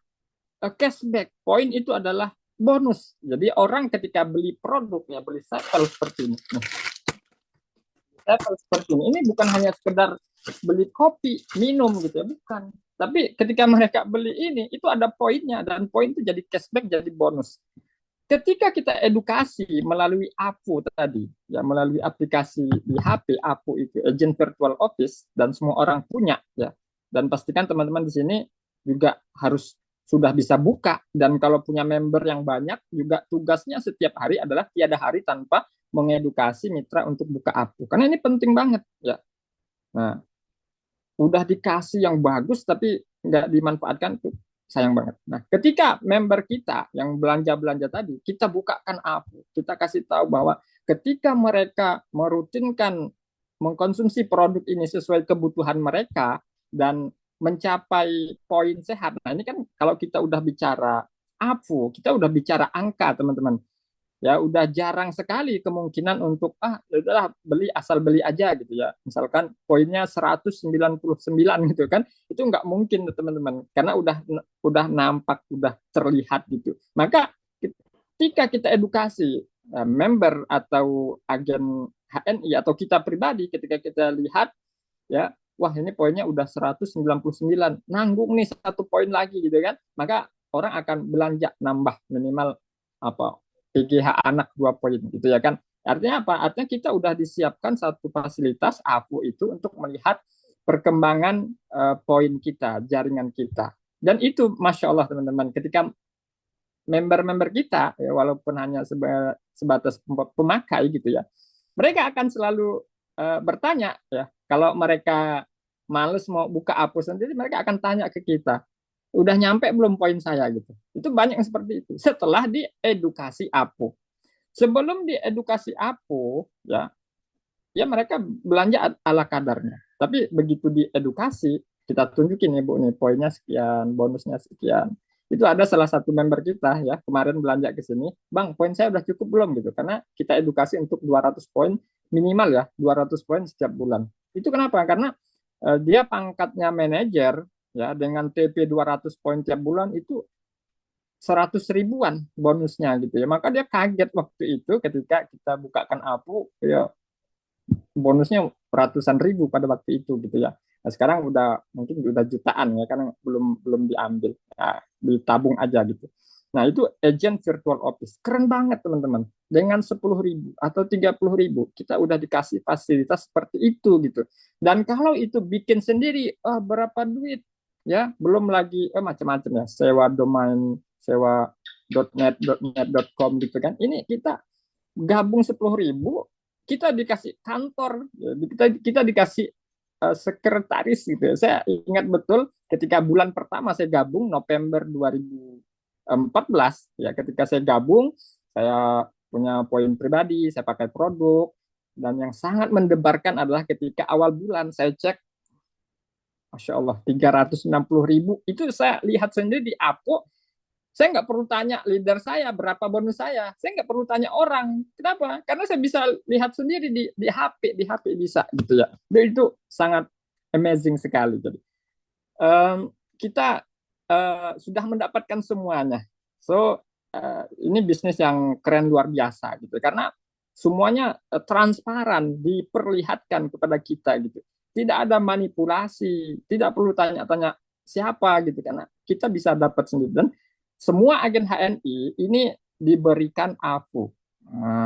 cashback, poin itu adalah bonus. Jadi orang ketika beli produk ya, beli sampel seperti ini. Sampel seperti ini bukan hanya sekedar beli kopi, minum gitu ya, bukan. Tapi ketika mereka beli ini, itu ada poinnya, dan poin itu jadi cashback, jadi bonus. Ketika kita edukasi melalui APO tadi, ya melalui aplikasi di HP, APO itu agent virtual office, dan semua orang punya ya. Dan pastikan teman-teman di sini juga harus sudah bisa buka, dan kalau punya member yang banyak juga tugasnya setiap hari adalah tiada hari tanpa mengedukasi mitra untuk buka APO. Karena ini penting banget ya. Nah, udah dikasih yang bagus tapi nggak dimanfaatkan tuh sayang banget. Nah, ketika member kita yang belanja-belanja tadi, kita bukakan APO, kita kasih tahu bahwa ketika mereka merutinkan mengkonsumsi produk ini sesuai kebutuhan mereka dan mencapai poin sehat. Nah, ini kan kalau kita udah bicara APO, kita udah bicara angka, teman-teman. Ya udah jarang sekali kemungkinan untuk ya udahlah beli asal beli aja gitu ya, misalkan poinnya 199 gitu kan, itu nggak mungkin teman-teman karena udah nampak, udah terlihat gitu. Maka ketika kita edukasi member atau agen HNI atau kita pribadi, ketika kita lihat ya, wah ini poinnya udah 199, nanggung nih satu poin lagi gitu kan, maka orang akan belanja nambah minimal apa PGH anak 2 poin gitu ya kan. Artinya apa? Artinya kita udah disiapkan satu fasilitas APO itu untuk melihat perkembangan poin kita, jaringan kita. Dan itu Masya Allah teman-teman, ketika member-member kita, ya, walaupun hanya sebatas pemakai gitu ya, mereka akan selalu bertanya ya, kalau mereka males mau buka APO sendiri, mereka akan tanya ke kita, udah nyampe belum poin saya gitu. Itu banyak yang seperti itu. Setelah diedukasi APO, sebelum diedukasi APO ya, ya mereka belanja ala kadarnya. Tapi begitu diedukasi, kita tunjukin nih Bu nih poinnya sekian, bonusnya sekian. Itu ada salah satu member kita ya kemarin belanja ke sini, Bang, poin saya udah cukup belum gitu. Karena kita edukasi untuk 200 poin minimal ya, 200 poin setiap bulan. Itu kenapa? Karena dia pangkatnya manajer ya, dengan TP 200 poin tiap bulan itu 100 ribuan bonusnya gitu ya. Maka dia kaget waktu itu ketika kita bukakan APO ya, bonusnya ratusan ribu pada waktu itu gitu ya. Nah, sekarang mungkin udah jutaan ya karena belum diambil, nah, ditabung aja gitu. Nah itu agent virtual office keren banget teman-teman. Dengan 10 ribu atau 30 ribu kita udah dikasih fasilitas seperti itu gitu. Dan kalau itu bikin sendiri, berapa duit ya? Belum lagi macam-macam ya, sewa domain, sewa .net.com gitu kan. Ini kita gabung 10 ribu, kita dikasih kantor, kita dikasih sekretaris gitu ya. Saya ingat betul ketika bulan pertama saya gabung November 2014 ya, ketika saya gabung saya punya poin pribadi, saya pakai produk, dan yang sangat mendebarkan adalah ketika awal bulan saya cek, Masya Allah 360 ribu, itu saya lihat sendiri di APO. Saya nggak perlu tanya leader saya berapa bonus saya nggak perlu tanya orang. Kenapa? Karena saya bisa lihat sendiri di HP bisa gitu ya. Dan itu sangat amazing sekali. Jadi kita sudah mendapatkan semuanya. So ini bisnis yang keren luar biasa gitu. Karena semuanya transparan, diperlihatkan kepada kita gitu. Tidak ada manipulasi, tidak perlu tanya-tanya siapa gitu, karena kita bisa dapat sendiri. Dan semua agen HNI ini diberikan APO.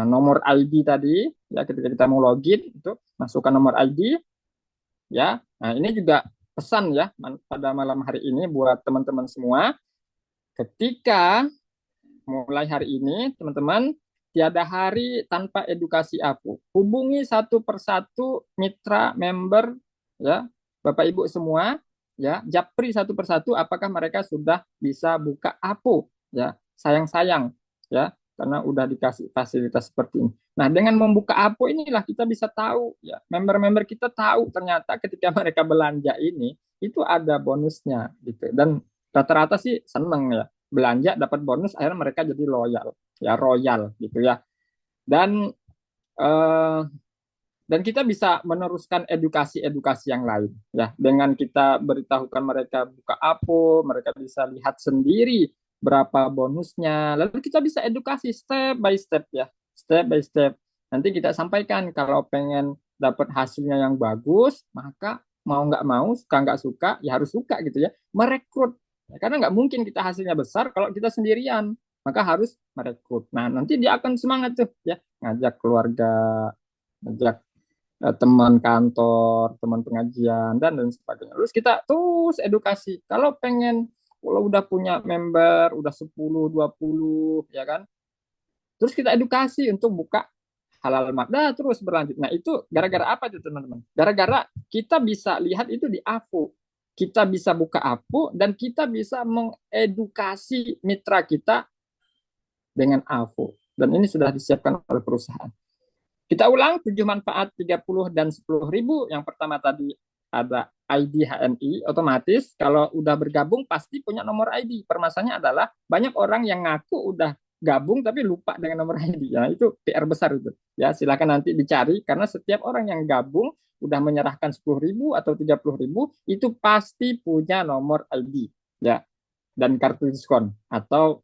Nomor ID tadi, ya ketika kita mau login, itu masukkan nomor ID, ya. Nah ini juga pesan ya pada malam hari ini buat teman-teman semua. Ketika mulai hari ini, teman-teman, tiada hari tanpa edukasi APO. Hubungi satu persatu mitra member, ya, Bapak Ibu semua, ya, japri satu persatu apakah mereka sudah bisa buka APO, ya, sayang-sayang, ya, karena udah dikasih fasilitas seperti ini. Nah, dengan membuka APO inilah kita bisa tahu, ya, member-member kita tahu ternyata ketika mereka belanja ini itu ada bonusnya, gitu. Dan rata-rata sih seneng ya, belanja dapat bonus, akhirnya mereka jadi royal gitu ya. Dan eh, dan kita bisa meneruskan edukasi-edukasi yang lain ya, dengan kita beritahukan mereka buka APO, mereka bisa lihat sendiri berapa bonusnya, lalu kita bisa edukasi step by step ya, step by step. Nanti kita sampaikan kalau pengen dapat hasilnya yang bagus, maka mau nggak mau, suka nggak suka, ya harus suka gitu ya, merekrut. Karena nggak mungkin kita hasilnya besar kalau kita sendirian, maka harus merekrut. Nah nanti dia akan semangat tuh ya, ngajak keluarga, ngajak teman kantor, teman pengajian, dan sebagainya. Terus kita terus edukasi. Kalau udah punya member, udah 10, 20, ya kan? Terus kita edukasi untuk buka halal dah terus berlanjut. Nah itu gara-gara apa tuh teman-teman? Gara-gara kita bisa lihat itu di AVO. Kita bisa buka AVO dan kita bisa mengedukasi mitra kita dengan AVO. Dan ini sudah disiapkan oleh perusahaan. Kita ulang 7 manfaat 30 dan 10.000. Yang pertama tadi ada ID HNI, otomatis kalau udah bergabung pasti punya nomor ID. Permasalahannya adalah banyak orang yang ngaku udah gabung tapi lupa dengan nomor ID. Ya, itu PR besar itu. Ya, silakan nanti dicari karena setiap orang yang gabung udah menyerahkan 10.000 atau 30.000 itu pasti punya nomor ID. Ya, dan kartu diskon atau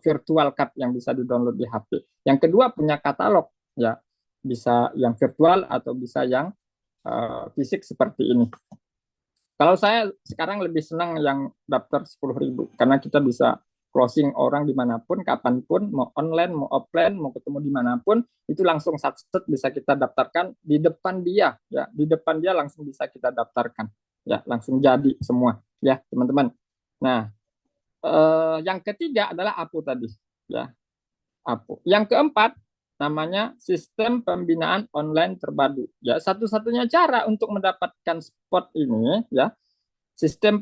virtual card yang bisa di-download di HP. Yang kedua punya katalog, ya bisa yang virtual atau bisa yang fisik seperti ini. Kalau saya sekarang lebih senang yang daftar 10.000 karena kita bisa closing orang dimanapun, kapanpun, mau online, mau offline, mau ketemu dimanapun, itu langsung sat-set bisa kita daftarkan di depan dia, ya di depan dia langsung bisa kita daftarkan, ya langsung jadi semua, ya teman-teman. Nah, yang ketiga adalah APO tadi, ya APO. Yang keempat namanya sistem pembinaan online terpadu. Ya, satu-satunya cara untuk mendapatkan spot ini, ya, sistem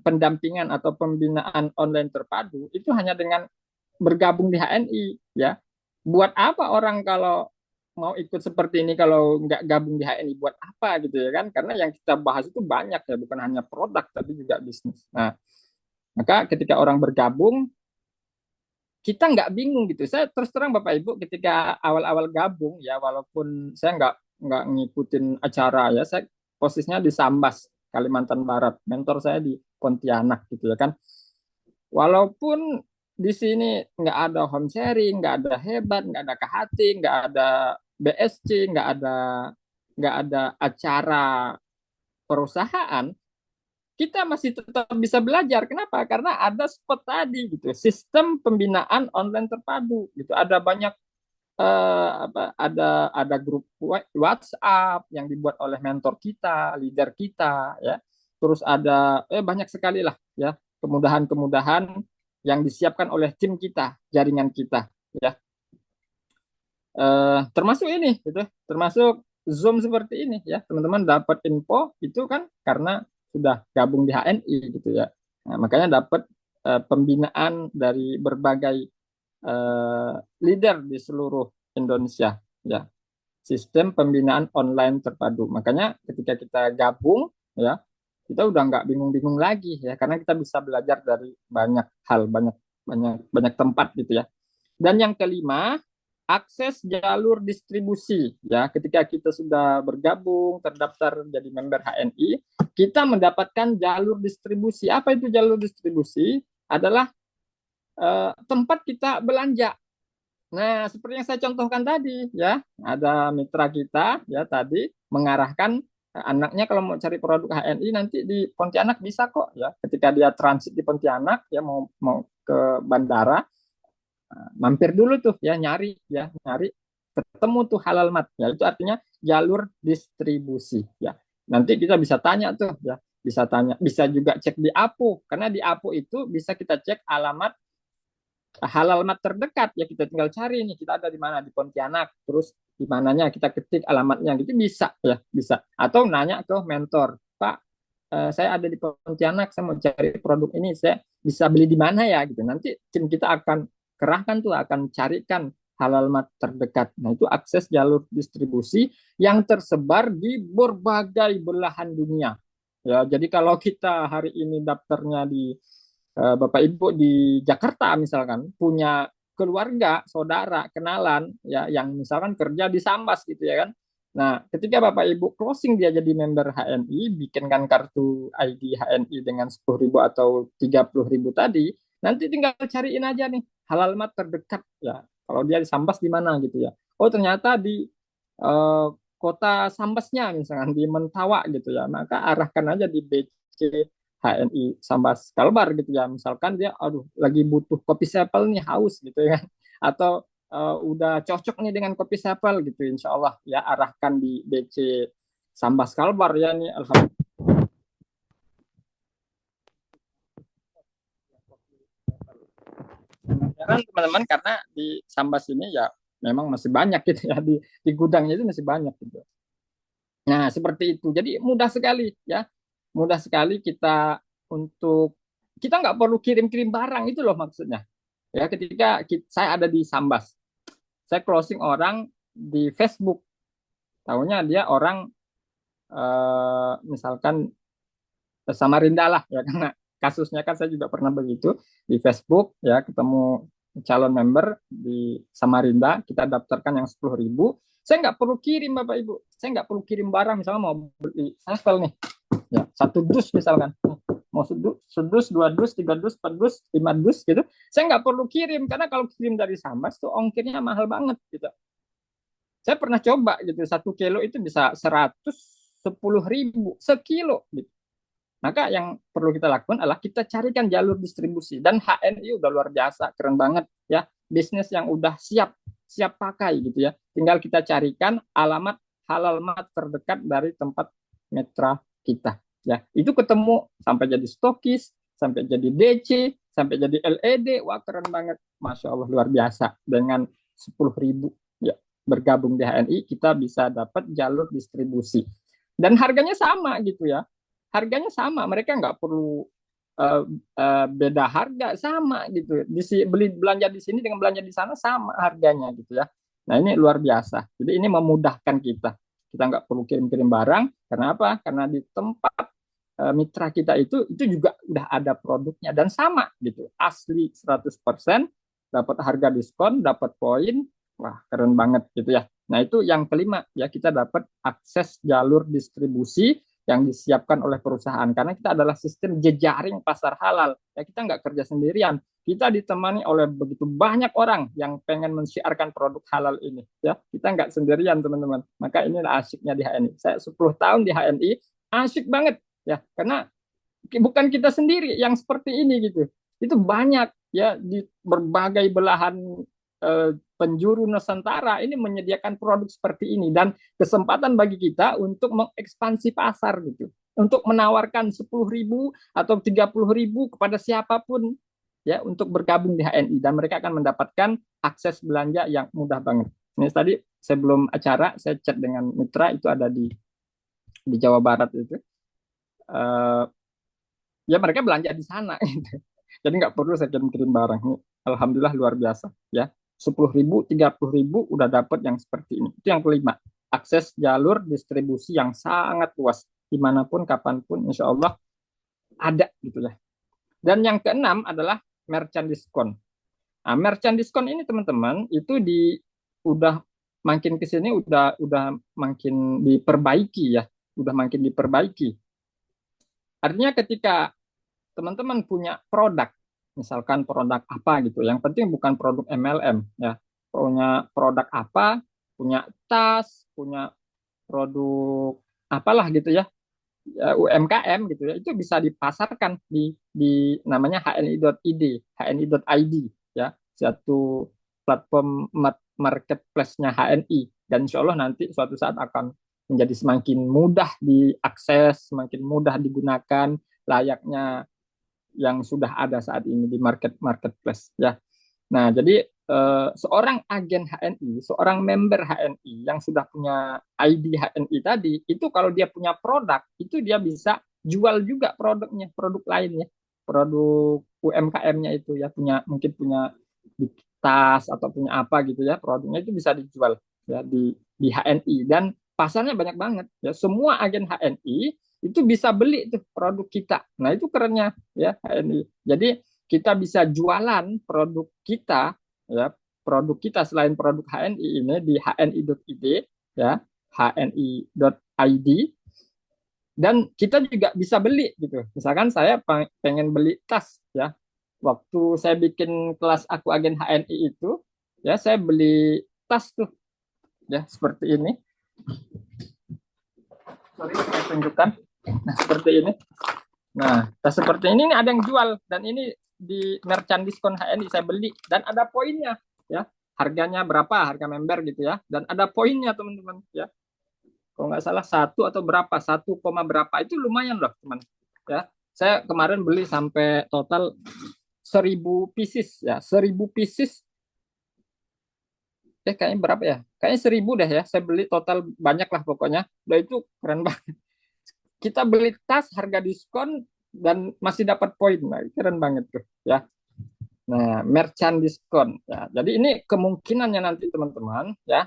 pendampingan atau pembinaan online terpadu itu hanya dengan bergabung di HNI, ya. Buat apa orang kalau mau ikut seperti ini kalau nggak gabung di HNI, buat apa gitu ya kan? Karena yang kita bahas itu banyak ya, bukan hanya produk tapi juga bisnis. Nah, maka ketika orang bergabung kita nggak bingung gitu. Saya terus terang Bapak Ibu ketika awal-awal gabung ya walaupun saya nggak ngikutin acara ya, saya posisinya di Sambas Kalimantan Barat, mentor saya di Pontianak gitu ya kan. Walaupun di sini nggak ada home sharing, nggak ada hebat, nggak ada KHT, nggak ada BSC, nggak ada acara perusahaan, kita masih tetap bisa belajar. Kenapa? Karena ada spot tadi gitu, sistem pembinaan online terpadu gitu. Ada banyak ada grup WhatsApp yang dibuat oleh mentor kita, leader kita, ya. Terus ada banyak sekali lah ya kemudahan-kemudahan yang disiapkan oleh tim kita, jaringan kita, ya. Termasuk ini, gitu, termasuk Zoom seperti ini, ya teman-teman dapat info itu kan karena sudah gabung di HNI gitu ya. Nah, makanya dapat pembinaan dari berbagai leader di seluruh Indonesia, ya. Sistem pembinaan online terpadu. Makanya ketika kita gabung, ya kita udah nggak bingung-bingung lagi ya, karena kita bisa belajar dari banyak hal, banyak banyak banyak tempat gitu ya. Dan yang kelima, akses jalur distribusi ya. Ketika kita sudah bergabung, terdaftar jadi member HNI, kita mendapatkan jalur distribusi. Apa itu jalur distribusi? Adalah tempat kita belanja. Nah, seperti yang saya contohkan tadi, ya, ada mitra kita, ya, tadi mengarahkan anaknya kalau mau cari produk HNI nanti di Pontianak bisa kok, ya. Ketika dia transit di Pontianak, ya mau ke bandara, mampir dulu tuh, ya, nyari, ketemu tuh halal mat, ya. Itu artinya jalur distribusi, ya. Nanti kita bisa tanya tuh, ya, bisa juga cek di APO, karena di APO itu bisa kita cek alamat halal mat terdekat, ya kita tinggal cari nih kita ada di mana di Pontianak, terus di mananya kita ketik alamatnya gitu bisa, ya bisa, atau nanya ke mentor, Pak, saya ada di Pontianak, saya mau cari produk ini, saya bisa beli di mana ya gitu. Nanti tim kita akan kerahkan tuh, akan carikan halal mat terdekat. Nah itu akses jalur distribusi yang tersebar di berbagai belahan dunia, ya. Jadi kalau kita hari ini daftarnya di Bapak Ibu di Jakarta misalkan punya keluarga, saudara, kenalan ya yang misalkan kerja di Sambas gitu ya kan. Nah, ketika Bapak Ibu closing dia jadi member HNI, bikinkan kartu ID HNI dengan 10.000 atau 30.000 tadi, nanti tinggal cariin aja nih halal mat terdekat ya. Kalau dia di Sambas di mana gitu ya. Oh, ternyata di eh, kota Sambasnya misalkan di Mentawa gitu ya. Maka arahkan aja di BC HNI Sambas Kalbar gitu ya, misalkan dia aduh lagi butuh kopi sepel nih, haus gitu ya, atau udah cocok nih dengan kopi sepel gitu, insya Allah ya arahkan di BC Sambas Kalbar ya nih, alhamdulillah. Ya kan teman-teman, karena di Sambas ini ya memang masih banyak gitu ya, di gudangnya itu masih banyak gitu. Nah, seperti itu. Jadi mudah sekali ya. Mudah sekali kita untuk kita nggak perlu kirim-kirim barang itu loh maksudnya. Ya, ketika saya ada di Sambas, saya closing orang di Facebook. Tahunya dia orang misalkan Samarinda lah ya, karena kasusnya kan saya juga pernah begitu di Facebook ya, ketemu calon member di Samarinda, kita daftarkan yang 10.000. Saya nggak perlu kirim Bapak Ibu, saya nggak perlu kirim barang, misalnya mau beli sevel nih ya, 1 dus misalkan, mau sedus, 2 dus, 3 dus, 4 dus, 5 dus gitu, saya nggak perlu kirim, karena kalau kirim dari Sambas tuh ongkirnya mahal banget gitu. Saya pernah coba gitu, 1 kilo itu bisa 110.000 sekilo gitu. Maka yang perlu kita lakukan adalah kita carikan jalur distribusi, dan HNI udah luar biasa, keren banget ya, bisnis yang udah siap pakai gitu ya. Tinggal kita carikan alamat halal mat terdekat dari tempat mitra kita ya. Itu ketemu sampai jadi stokis, sampai jadi DC, sampai jadi LED. Wah, keren banget. Masya Allah, luar biasa. Dengan 10.000 ya bergabung di HNI, kita bisa dapat jalur distribusi. Dan harganya sama gitu ya. Harganya sama, mereka nggak perlu beda harga, sama gitu. Beli belanja di sini dengan belanja di sana sama harganya gitu ya. Nah, ini luar biasa. Jadi ini memudahkan kita. Kita nggak perlu kirim-kirim barang. Karena apa? Karena di tempat mitra kita itu juga udah ada produknya dan sama gitu. Asli 100%, dapat harga diskon, dapat poin. Wah, keren banget gitu ya. Nah, itu yang kelima ya, kita dapat akses jalur distribusi yang disiapkan oleh perusahaan, karena kita adalah sistem jejaring pasar halal ya, kita nggak kerja sendirian, kita ditemani oleh begitu banyak orang yang pengen mensiarkan produk halal ini ya, kita nggak sendirian teman-teman. Maka inilah asyiknya di HNI. Saya 10 tahun di HNI, asyik banget ya, karena bukan kita sendiri yang seperti ini gitu, itu banyak ya di berbagai belahan penjuru Nusantara ini menyediakan produk seperti ini, dan kesempatan bagi kita untuk mengekspansi pasar gitu, untuk menawarkan 10.000 atau 30.000 kepada siapapun ya untuk bergabung di HNI, dan mereka akan mendapatkan akses belanja yang mudah banget. Ini tadi sebelum acara saya chat dengan mitra itu ada di Jawa Barat itu, ya mereka belanja di sana gitu. Jadi nggak perlu saya kirim-kirim barang. Alhamdulillah luar biasa ya. 10.000, 30.000 udah dapat yang seperti ini. Itu yang kelima. Akses jalur distribusi yang sangat luas. Dimanapun, kapanpun, insya Allah ada gitu ya. Dan yang keenam adalah merchant diskon. Nah, merchant diskon ini teman-teman itu udah makin ke sini udah makin diperbaiki ya, udah makin diperbaiki. Artinya ketika teman-teman punya produk, misalkan produk apa gitu, yang penting bukan produk MLM ya, punya produk apa, punya tas, punya produk apalah gitu ya, UMKM gitu ya, itu bisa dipasarkan di namanya hni.id, hni.id ya, satu platform marketplace-nya HNI, dan insya Allah nanti suatu saat akan menjadi semakin mudah diakses, semakin mudah digunakan, layaknya yang sudah ada saat ini di marketplace ya. Nah, jadi seorang agen HNI, seorang member HNI yang sudah punya ID HNI tadi, itu kalau dia punya produk, itu dia bisa jual juga produknya, produk lainnya, produk UMKM-nya itu ya, mungkin punya di tas atau punya apa gitu ya, produknya itu bisa dijual ya di HNI, dan pasarnya banyak banget ya. Semua agen HNI itu bisa beli tuh produk kita. Nah, itu kerennya ya HNI. Jadi kita bisa jualan produk kita ya, produk kita selain produk HNI ini di hni.id ya, hni.id, dan kita juga bisa beli gitu. Misalkan saya pengen beli tas ya. Waktu saya bikin kelas Aku Agen HNI itu ya, saya beli tas tuh ya seperti ini. Sorry, saya tunjukkan. Nah, seperti ini. Nah, tas seperti ini ada yang jual, dan ini di merchant diskon HNI saya beli, dan ada poinnya ya. Harganya berapa, harga member gitu ya, dan ada poinnya teman-teman ya. Kalau nggak salah satu atau berapa, 1, berapa, itu lumayan loh teman ya. Saya kemarin beli sampai total 1.000 pieces ya, 1.000 pieces kayaknya berapa ya? Kayaknya 1.000 deh ya. Saya beli total banyak lah pokoknya. Udah itu keren banget. Kita beli tas harga diskon dan masih dapat poin. Nah, keren banget tuh ya. Nah, merchant diskon. Ya, jadi ini kemungkinannya nanti teman-teman ya,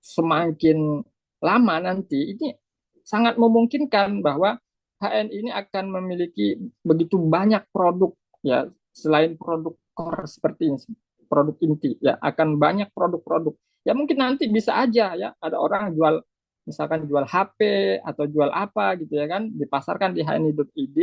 semakin lama nanti ini sangat memungkinkan bahwa HN ini akan memiliki begitu banyak produk ya, selain produk core seperti ini, produk inti ya, akan banyak produk-produk. Ya mungkin nanti bisa aja ya ada orang jual, misalkan jual HP atau jual apa gitu ya kan, dipasarkan di hni.id,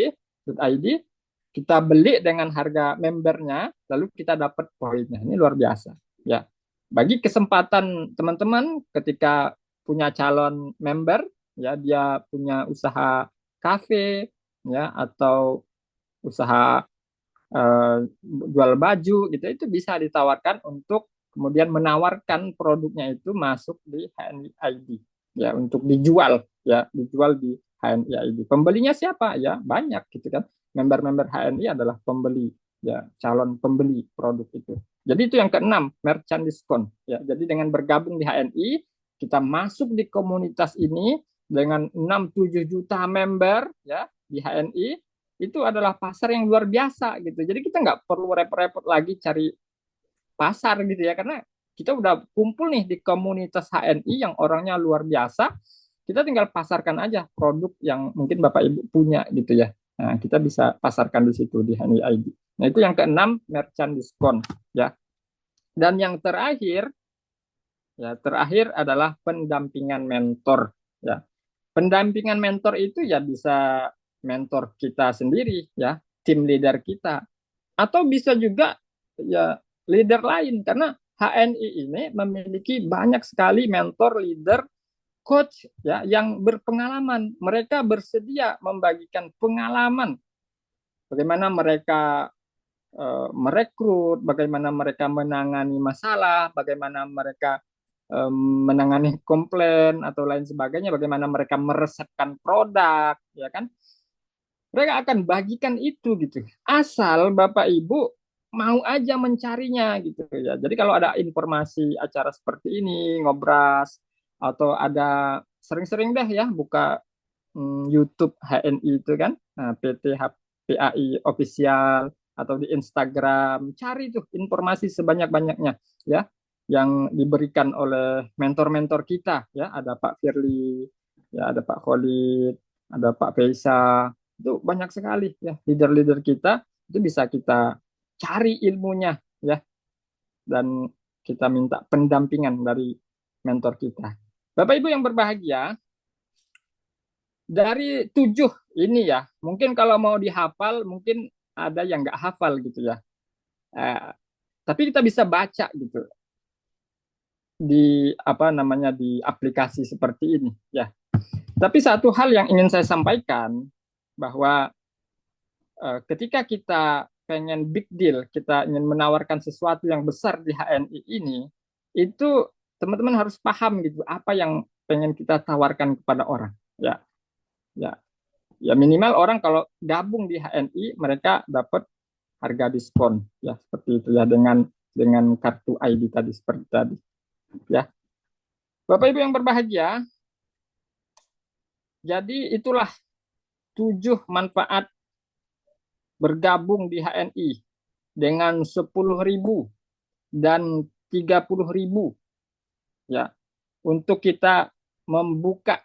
kita beli dengan harga membernya, lalu kita dapat poinnya. Ini luar biasa ya. Bagi kesempatan teman-teman ketika punya calon member ya, dia punya usaha kafe ya, atau usaha jual baju gitu, itu bisa ditawarkan untuk kemudian menawarkan produknya itu masuk di HNI ID ya, untuk dijual ya, dijual di HNI ID. Pembelinya siapa ya, banyak gitu kan. Member-member HNI adalah pembeli ya, calon pembeli produk itu. Jadi itu yang keenam, merchant diskon ya. Jadi dengan bergabung di HNI, kita masuk di komunitas ini dengan 6-7 juta member ya di HNI, itu adalah pasar yang luar biasa gitu. Jadi kita nggak perlu repot-repot lagi cari pasar gitu ya, karena kita udah kumpul nih di komunitas HNI yang orangnya luar biasa. Kita tinggal pasarkan aja produk yang mungkin Bapak Ibu punya gitu ya. Nah, kita bisa pasarkan di situ di HNI ID. Nah, itu yang keenam, merchant diskon ya. Dan yang terakhir ya, terakhir adalah pendampingan mentor ya. Pendampingan mentor itu ya bisa mentor kita sendiri ya, tim leader kita, atau bisa juga ya leader lain, karena HNI ini memiliki banyak sekali mentor, leader, coach ya yang berpengalaman. Mereka bersedia membagikan pengalaman bagaimana mereka merekrut, bagaimana mereka menangani masalah, bagaimana mereka menangani komplain atau lain sebagainya, bagaimana mereka meresepkan produk, ya kan? Mereka akan bagikan itu gitu. Asal Bapak Ibu mau aja mencarinya gitu ya. Jadi kalau ada informasi acara seperti ini, ngobras, atau ada sering-sering deh ya buka YouTube HNI itu kan, nah, PT PAI official, atau di Instagram, cari tuh informasi sebanyak-banyaknya ya yang diberikan oleh mentor-mentor kita ya, ada Pak Firly, ya ada Pak Khalid, ada Pak Faisa, itu banyak sekali ya leader-leader kita, itu bisa kita cari ilmunya ya, dan kita minta pendampingan dari mentor kita. Bapak Ibu yang berbahagia, dari 7 ini ya, mungkin kalau mau dihafal, mungkin ada yang nggak hafal gitu ya. Eh, tapi kita bisa baca gitu di apa namanya, di aplikasi seperti ini ya. Tapi satu hal yang ingin saya sampaikan, bahwa ketika kita pengen big deal, kita ingin menawarkan sesuatu yang besar di HNI ini, itu teman-teman harus paham gitu apa yang pengen kita tawarkan kepada orang ya. Ya, ya minimal orang kalau gabung di HNI, mereka dapat harga diskon ya, seperti itu ya, dengan kartu ID tadi seperti tadi ya. Bapak Ibu yang berbahagia, jadi itulah 7 manfaat bergabung di HNI dengan 10.000 dan 30.000 ya, untuk kita membuka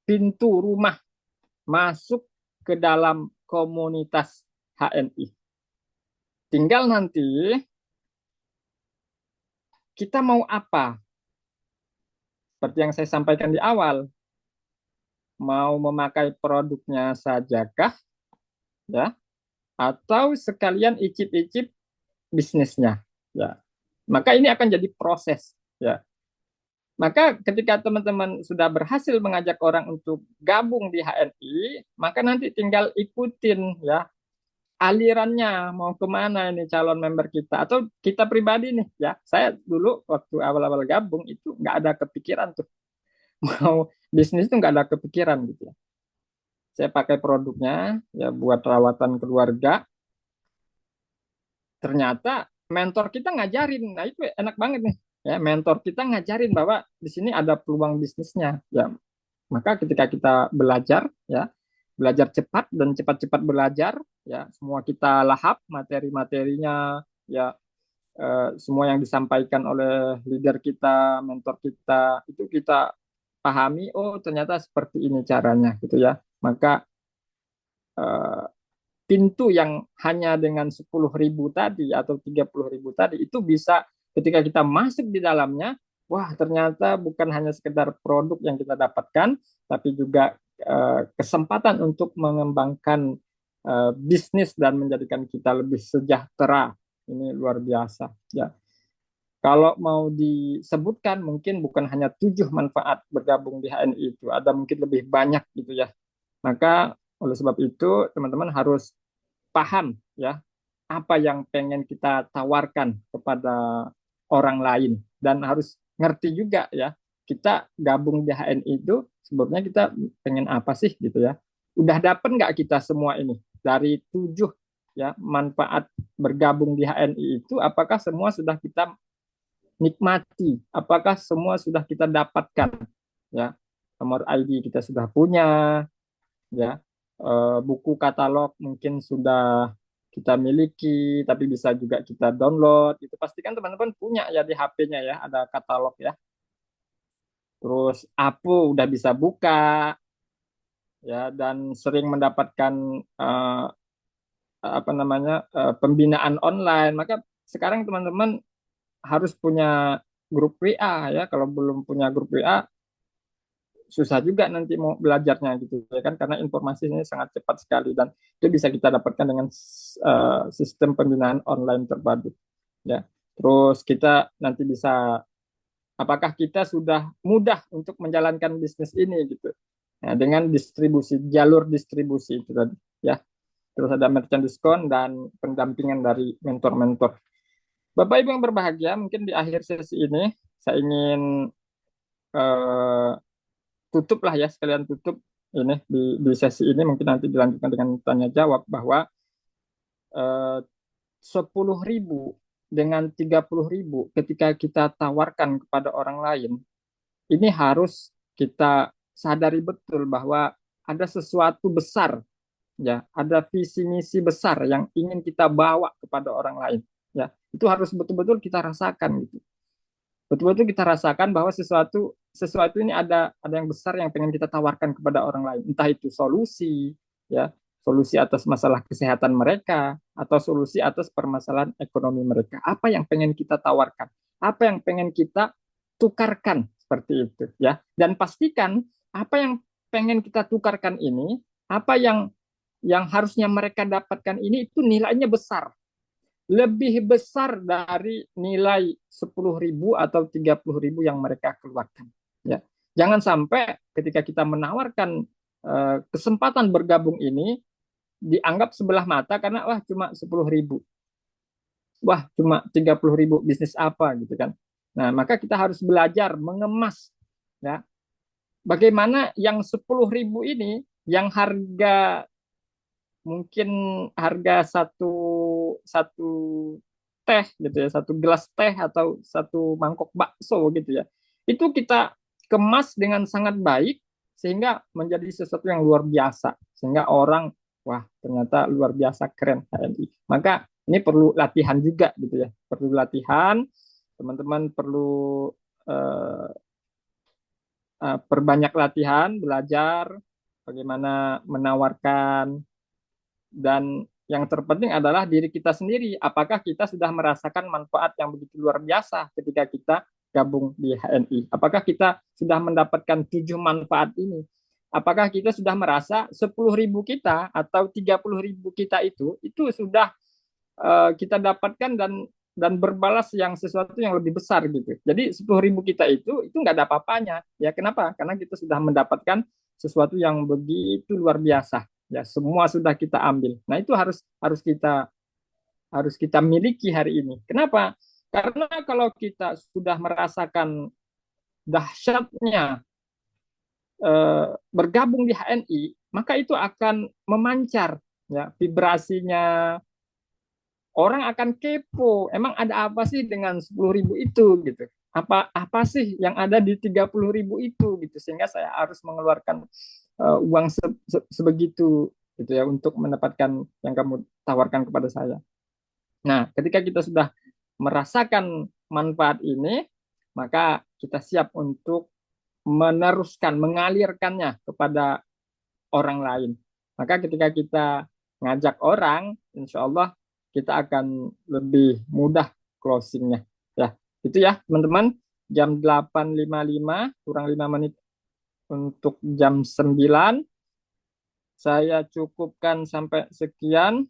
pintu rumah masuk ke dalam komunitas HNI. Tinggal nanti kita mau apa? Seperti yang saya sampaikan di awal, mau memakai produknya sajakah ya, atau sekalian icip-icip bisnisnya ya. Maka ini akan jadi proses ya. Maka ketika teman-teman sudah berhasil mengajak orang untuk gabung di HNI, maka nanti tinggal ikutin ya alirannya, mau kemana ini calon member kita atau kita pribadi nih ya. Saya dulu waktu awal-awal gabung itu nggak ada kepikiran tuh mau bisnis tuh, nggak ada kepikiran gitu ya. Saya pakai produknya ya buat rawatan keluarga. Ternyata mentor kita ngajarin, nah itu enak banget nih. ya mentor kita ngajarin bahwa di sini ada peluang bisnisnya, ya. Maka ketika kita belajar, ya, belajar cepat dan cepat-cepat belajar, ya, semua kita lahap materi-materinya, ya, semua yang disampaikan oleh leader kita, mentor kita, itu kita pahami, oh ternyata seperti ini caranya, gitu ya. Maka eh, pintu yang hanya dengan 10.000 tadi atau 30.000 tadi itu bisa ketika kita masuk di dalamnya, wah ternyata bukan hanya sekedar produk yang kita dapatkan, tapi juga kesempatan untuk mengembangkan bisnis dan menjadikan kita lebih sejahtera. Ini luar biasa, ya. Kalau mau disebutkan mungkin bukan hanya 7 manfaat bergabung di HNI itu, ada mungkin lebih banyak gitu ya. Maka oleh sebab itu teman-teman harus paham ya apa yang pengen kita tawarkan kepada orang lain dan harus ngerti juga ya kita gabung di HNI itu sebetulnya kita pengen apa sih gitu ya. Udah dapet nggak kita semua ini dari 7 ya manfaat bergabung di HNI itu, apakah semua sudah kita nikmati, apakah semua sudah kita dapatkan ya. Nomor ID kita sudah punya, ya. Buku katalog mungkin sudah kita miliki, tapi bisa juga kita download. Itu pastikan teman-teman punya ya di HP-nya ya, ada katalog ya. Terus Apu udah bisa buka ya dan sering mendapatkan uh, apa namanya pembinaan online. Maka sekarang teman-teman harus punya grup WA ya. Kalau belum punya grup WA susah juga nanti mau belajarnya gitu ya kan karena informasinya sangat cepat sekali dan itu bisa kita dapatkan dengan sistem pembinaan online terpadu ya. Terus kita nanti bisa apakah kita sudah mudah untuk menjalankan bisnis ini gitu. Nah, dengan distribusi jalur distribusi itu tadi ya. Terus ada merchant diskon dan pendampingan dari mentor-mentor. Bapak Ibu yang berbahagia, mungkin di akhir sesi ini saya ingin eh, tutup lah ya sekalian tutup ini di sesi ini mungkin nanti dilanjutkan dengan tanya jawab bahwa 10.000 dengan 30.000 ketika kita tawarkan kepada orang lain ini harus kita sadari betul bahwa ada sesuatu besar ya ada visi misi besar yang ingin kita bawa kepada orang lain ya itu harus betul-betul kita rasakan gitu betul-betul kita rasakan bahwa sesuatu sesuatu ini ada yang besar yang pengen kita tawarkan kepada orang lain entah itu solusi ya solusi atas masalah kesehatan mereka atau solusi atas permasalahan ekonomi mereka apa yang pengen kita tawarkan apa yang pengen kita tukarkan seperti itu ya dan pastikan apa yang pengen kita tukarkan ini apa yang harusnya mereka dapatkan ini itu nilainya besar lebih besar dari nilai 10.000 atau 30.000 yang mereka keluarkan. Ya, jangan sampai ketika kita menawarkan kesempatan bergabung ini dianggap sebelah mata karena wah cuma 10.000, wah cuma 30.000 bisnis apa gitu kan. Nah maka kita harus belajar mengemas ya bagaimana yang 10.000 ini yang harga mungkin harga satu satu teh gitu ya satu gelas teh atau satu mangkok bakso gitu ya itu kita kemas dengan sangat baik sehingga menjadi sesuatu yang luar biasa sehingga orang wah ternyata luar biasa keren HNI maka ini perlu latihan juga gitu ya perlu latihan teman-teman perlu uh, perbanyak latihan belajar bagaimana menawarkan dan yang terpenting adalah diri kita sendiri. Apakah kita sudah merasakan manfaat yang begitu luar biasa ketika kita gabung di HNI? Apakah kita sudah mendapatkan 7 manfaat ini? Apakah kita sudah merasa 10.000 kita atau 30.000 kita itu sudah kita dapatkan dan berbalas yang sesuatu yang lebih besar gitu. Jadi 10.000 kita itu nggak ada apa-apanya. Ya kenapa? Karena kita sudah mendapatkan sesuatu yang begitu luar biasa ya semua sudah kita ambil nah itu harus kita miliki hari ini kenapa karena kalau kita sudah merasakan dahsyatnya bergabung di HNI maka itu akan memancar ya vibrasinya orang akan kepo emang ada apa sih dengan 10.000 itu gitu apa sih yang ada di 30.000 itu gitu, sehingga saya harus mengeluarkan uang sebegitu gitu ya untuk mendapatkan yang kamu tawarkan kepada saya. Nah, ketika kita sudah merasakan manfaat ini, maka kita siap untuk meneruskan, mengalirkannya kepada orang lain. Maka ketika kita ngajak orang, insya Allah kita akan lebih mudah closingnya. Ya, itu ya teman-teman. Jam 8.55, kurang 5 menit untuk jam 9. Saya cukupkan sampai sekian.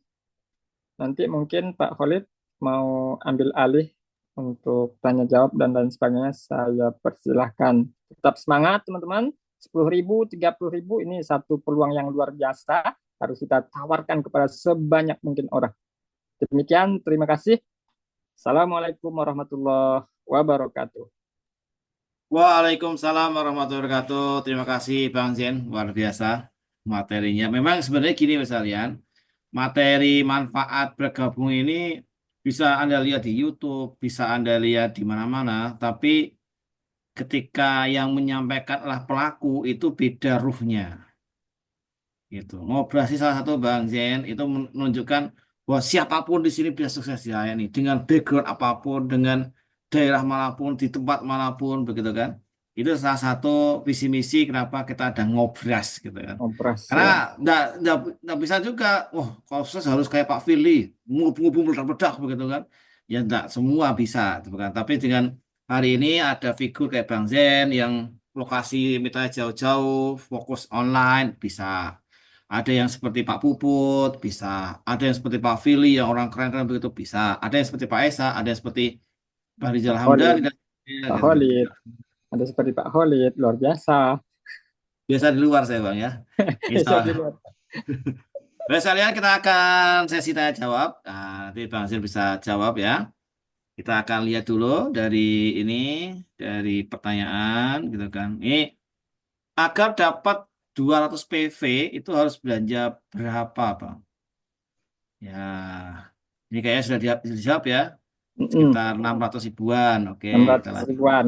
Nanti mungkin Pak Khalid mau ambil alih untuk tanya jawab dan lain sebagainya. Saya persilahkan. Tetap semangat teman-teman. 10.000, 30.000 ini satu peluang yang luar biasa. Harus kita tawarkan kepada sebanyak mungkin orang. Demikian, terima kasih. Assalamualaikum warahmatullahi wabarakatuh. Waalaikumsalam warahmatullahi wabarakatuh. Terima kasih Bang Zen, luar biasa materinya. Memang sebenarnya gini Mas Alian, materi manfaat bergabung ini bisa Anda lihat di YouTube, bisa Anda lihat di mana-mana, tapi ketika yang menyampaikan adalah pelaku itu beda ruhnya. Gitu. Ngobrasi salah satu Bang Zen itu menunjukkan bahwa siapapun di sini bisa sukses ya ini dengan background apapun, dengan daerah manapun, di tempat manapun, begitu kan? Itu salah satu visi misi kenapa kita ada ngobras gitu kan. Operas Karena ya. nggak bisa juga, wah kalau sukses harus kayak Pak Firly, ngubung-ngubung meledak-ledak begitu kan. Ya enggak, semua bisa gitu kan. Tapi dengan hari ini ada figur kayak Bang Zen yang lokasi misalnya jauh-jauh, fokus online, bisa. Ada yang seperti Pak Puput, bisa. Ada yang seperti Pak Firly yang orang keren-keren begitu, bisa. Ada yang seperti Pak Esa, ada yang seperti Pak Rizal Pak Hamdani Khalid, dan sebagainya Pak gitu. Khalid. Ada seperti Pak Khalid, luar biasa. Biasa di luar saya Bang ya. Bisa. Bisa dilihat. Baik sekalian kita akan sesi tanya jawab. Nah, nanti Bang Zil bisa jawab ya. Kita akan lihat dulu dari ini, dari pertanyaan gitu kan. Ini agar dapat 200 PV itu harus belanja berapa Bang? Ya, ini kayaknya sudah dijawab ya. Sekitar 600 ribuan. Oke, kita 600 lanjut. ribuan.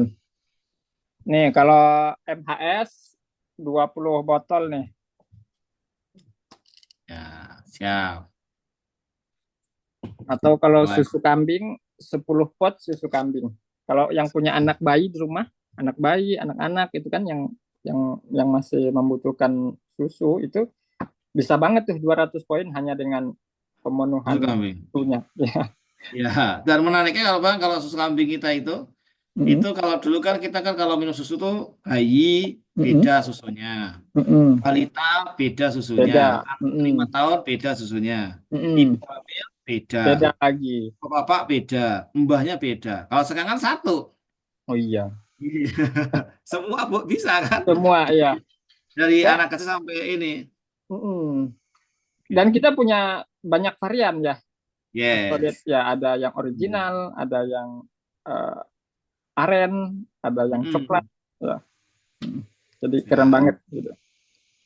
Nih, kalau MHS 20 botol nih. Ya, siap. Atau kalau Mulai. susu kambing 10 pot susu kambing. Kalau yang punya anak bayi di rumah, anak bayi, anak-anak itu kan yang masih membutuhkan susu itu bisa banget tuh 200 poin hanya dengan Susu pemenuhan kambing. susunya. Ya. Ya, dan menariknya kalau Bang, kalau susu kambing kita itu Mm-mm. kalau dulu kan kita kan kalau minum susu tuh bayi beda Mm-mm. susunya, Mm-mm. balita beda susunya, Beda. anak 5 Mm-mm. tahun beda susunya, ibu Mm-mm. hamil beda, Beda lagi. bapak beda, mbahnya beda. Kalau sekarang kan satu. Oh iya. Iya. Semua Bu, bisa kan? Semua ya. Dari Saya anak kecil sampai ini. mm-mm. Dan Gitu. kita punya banyak varian ya. Mas Kodet Yes. ya, ada yang original, ada yang eh, aren, ada yang coklat. Mm-mm. Ya. Jadi keren Siap. banget gitu.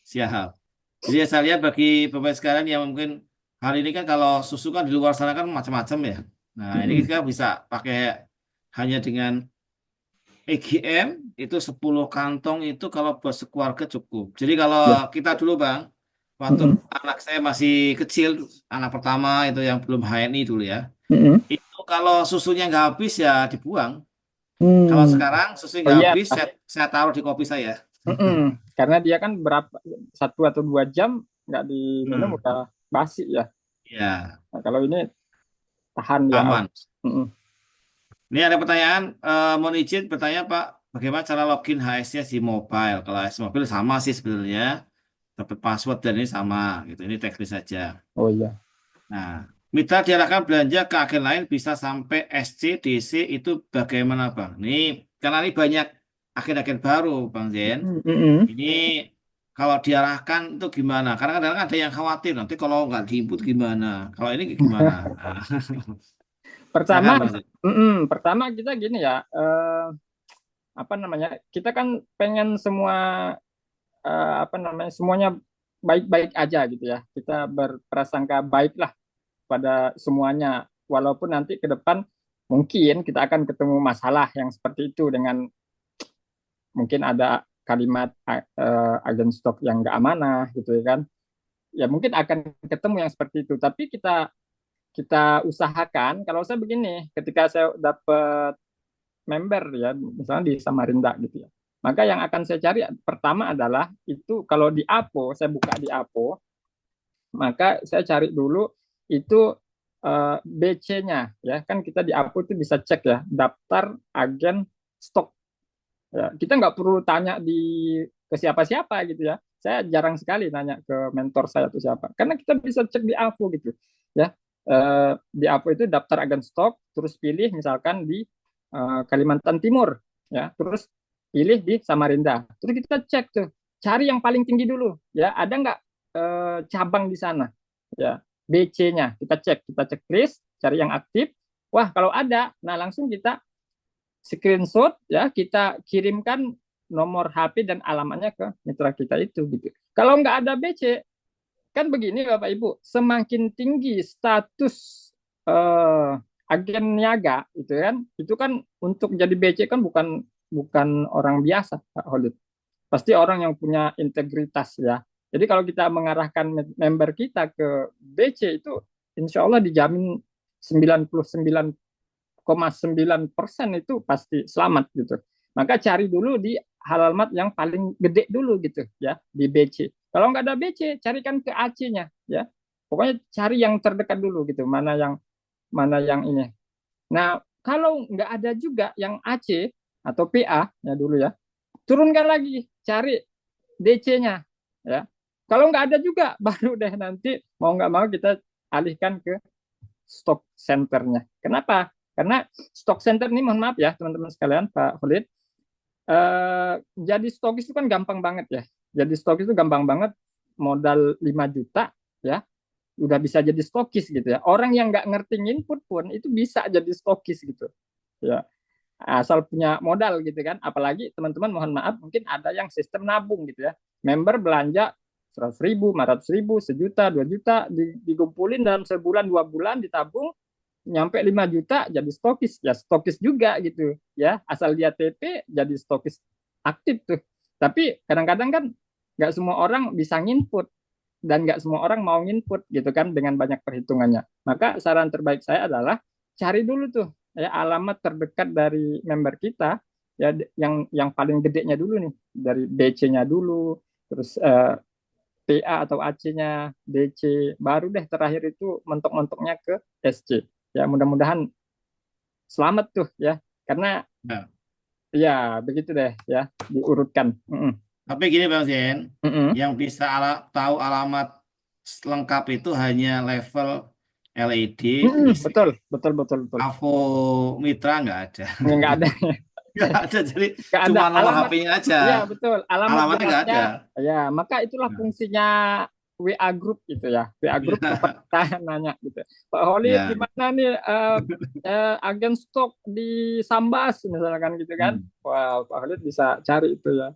Siap. Jadi ya saya lihat bagi Bapak sekalian yang mungkin hari ini kan kalau susu kan di luar sana kan macam-macam ya. Nah, ini Mm-mm. kita bisa pakai hanya dengan EGM itu 10 kantong itu kalau buat sekeluarga cukup. Jadi kalau Ya. kita dulu Bang, waktu Mm-mm. anak saya masih kecil, anak pertama itu yang belum HNI dulu ya. Mm-mm. Itu kalau susunya nggak habis ya dibuang. Kalau Hmm. sekarang susunya Oh nggak iya. habis, saya taruh di kopi saya. Mm-mm. Karena dia kan berapa 1 atau 2 jam nggak diminum Hmm. udah basi ya. Ya, Nah, kalau ini tahan ya. aman. Mm-mm. Ini ada pertanyaan, mohon izin bertanya Pak, bagaimana cara login HS-nya di mobile? Kalau HS mobile sama sih sebenarnya, dapat password dan ini sama, gitu. Ini teknis saja. Oh iya. Nah, mitra diarahkan belanja ke agen lain bisa sampai SC, DC itu bagaimana Bang? Ini karena ini banyak agen-agen baru Bang Zen. Mm-mm. Ini kalau diarahkan itu gimana? Karena kadang-kadang ada yang khawatir nanti kalau nggak diinput gimana? Kalau ini gimana? Nah, silakan Pertama, Bang Zen. pertama kita gini ya, apa namanya? Kita kan pengen semua apa namanya? Semuanya baik-baik aja gitu ya. Kita berprasangka baiklah pada semuanya, walaupun nanti ke depan mungkin kita akan ketemu masalah yang seperti itu dengan mungkin ada kalimat agen stok yang nggak amanah gitu ya kan. Ya mungkin akan ketemu yang seperti itu. Tapi kita kita usahakan, kalau saya begini, ketika saya dapat member ya, misalnya di Samarinda gitu ya, maka yang akan saya cari pertama adalah itu kalau di Apo, saya buka di Apo, maka saya cari dulu itu BC-nya ya, kan kita di Apo itu bisa cek ya daftar agen stok ya. Kita nggak perlu tanya ke siapa-siapa gitu ya. Saya jarang sekali nanya ke mentor saya atau siapa, karena kita bisa cek di Apo gitu ya. Di Apo itu daftar agen stok, terus pilih misalkan di Kalimantan Timur ya, terus pilih di Samarinda, terus kita cek tuh, cari yang paling tinggi dulu ya, ada nggak cabang di sana ya, BC-nya kita cek list, cari yang aktif. Wah kalau ada, nah langsung kita screenshot ya, kita kirimkan nomor HP dan alamatnya ke mitra kita itu gitu. Kalau nggak ada BC, kan begini Bapak Ibu, semakin tinggi status eh, agen niaga itu kan untuk jadi BC kan bukan bukan orang biasa Pak Holid. Pasti orang yang punya integritas ya. Jadi kalau kita mengarahkan member kita ke BC itu insya Allah dijamin 99,9% itu pasti selamat gitu. Maka cari dulu di alamat yang paling gede dulu gitu ya, di BC. Kalau nggak ada BC, carikan ke AC-nya ya. Pokoknya cari yang terdekat dulu gitu, mana yang ini. Nah, kalau nggak ada juga yang AC atau PA ya dulu ya, turunkan lagi, cari DC-nya ya. Kalau nggak ada juga, baru deh nanti mau nggak mau kita alihkan ke stock centernya. Kenapa? Karena stock center ini, mohon maaf ya teman-teman sekalian, Pak Khalid, jadi stokis itu kan gampang banget ya. Jadi stokis itu gampang banget, modal 5 juta ya, udah bisa jadi stokis gitu ya. Orang yang nggak ngerti input pun itu bisa jadi stokis gitu ya. Asal punya modal gitu kan. Apalagi teman-teman mohon maaf mungkin ada yang sistem nabung gitu ya. Member belanja 100.000, 500.000, sejuta, 2 juta dikumpulin dalam sebulan 2 bulan ditabung nyampe 5 juta jadi stokis ya, stokis juga gitu ya, asal dia TP jadi stokis aktif tuh. Tapi kadang-kadang kan nggak semua orang bisa nginput dan nggak semua orang mau nginput gitu kan dengan banyak perhitungannya. Maka saran terbaik saya adalah cari dulu tuh ya alamat terdekat dari member kita ya, yang paling gedenya dulu nih, dari DC-nya dulu, terus PA atau AC-nya, DC, baru deh terakhir itu mentok-mentoknya ke SC. Ya mudah-mudahan selamat tuh ya, karena Nah, ya begitu deh ya diurutkan. tapi gini Bang Zen, yang bisa tahu alamat lengkap itu hanya level LED, listrik, Betul, betul, betul, betul. AVO, Mitra nggak ada. Nggak ada, Nggak ada, jadi nggak ada cuma nomor alamat. HP-nya aja. Ya betul, alamat Alamatnya nggak jelasnya. ada. Ya maka itulah Nah, fungsinya WA group gitu ya. WA group tempat kita nanya gitu. Pak Holid ya. gimana nih agen stok di Sambas misalkan gitu kan. Hmm. Wow, Pak Holid bisa cari itu ya.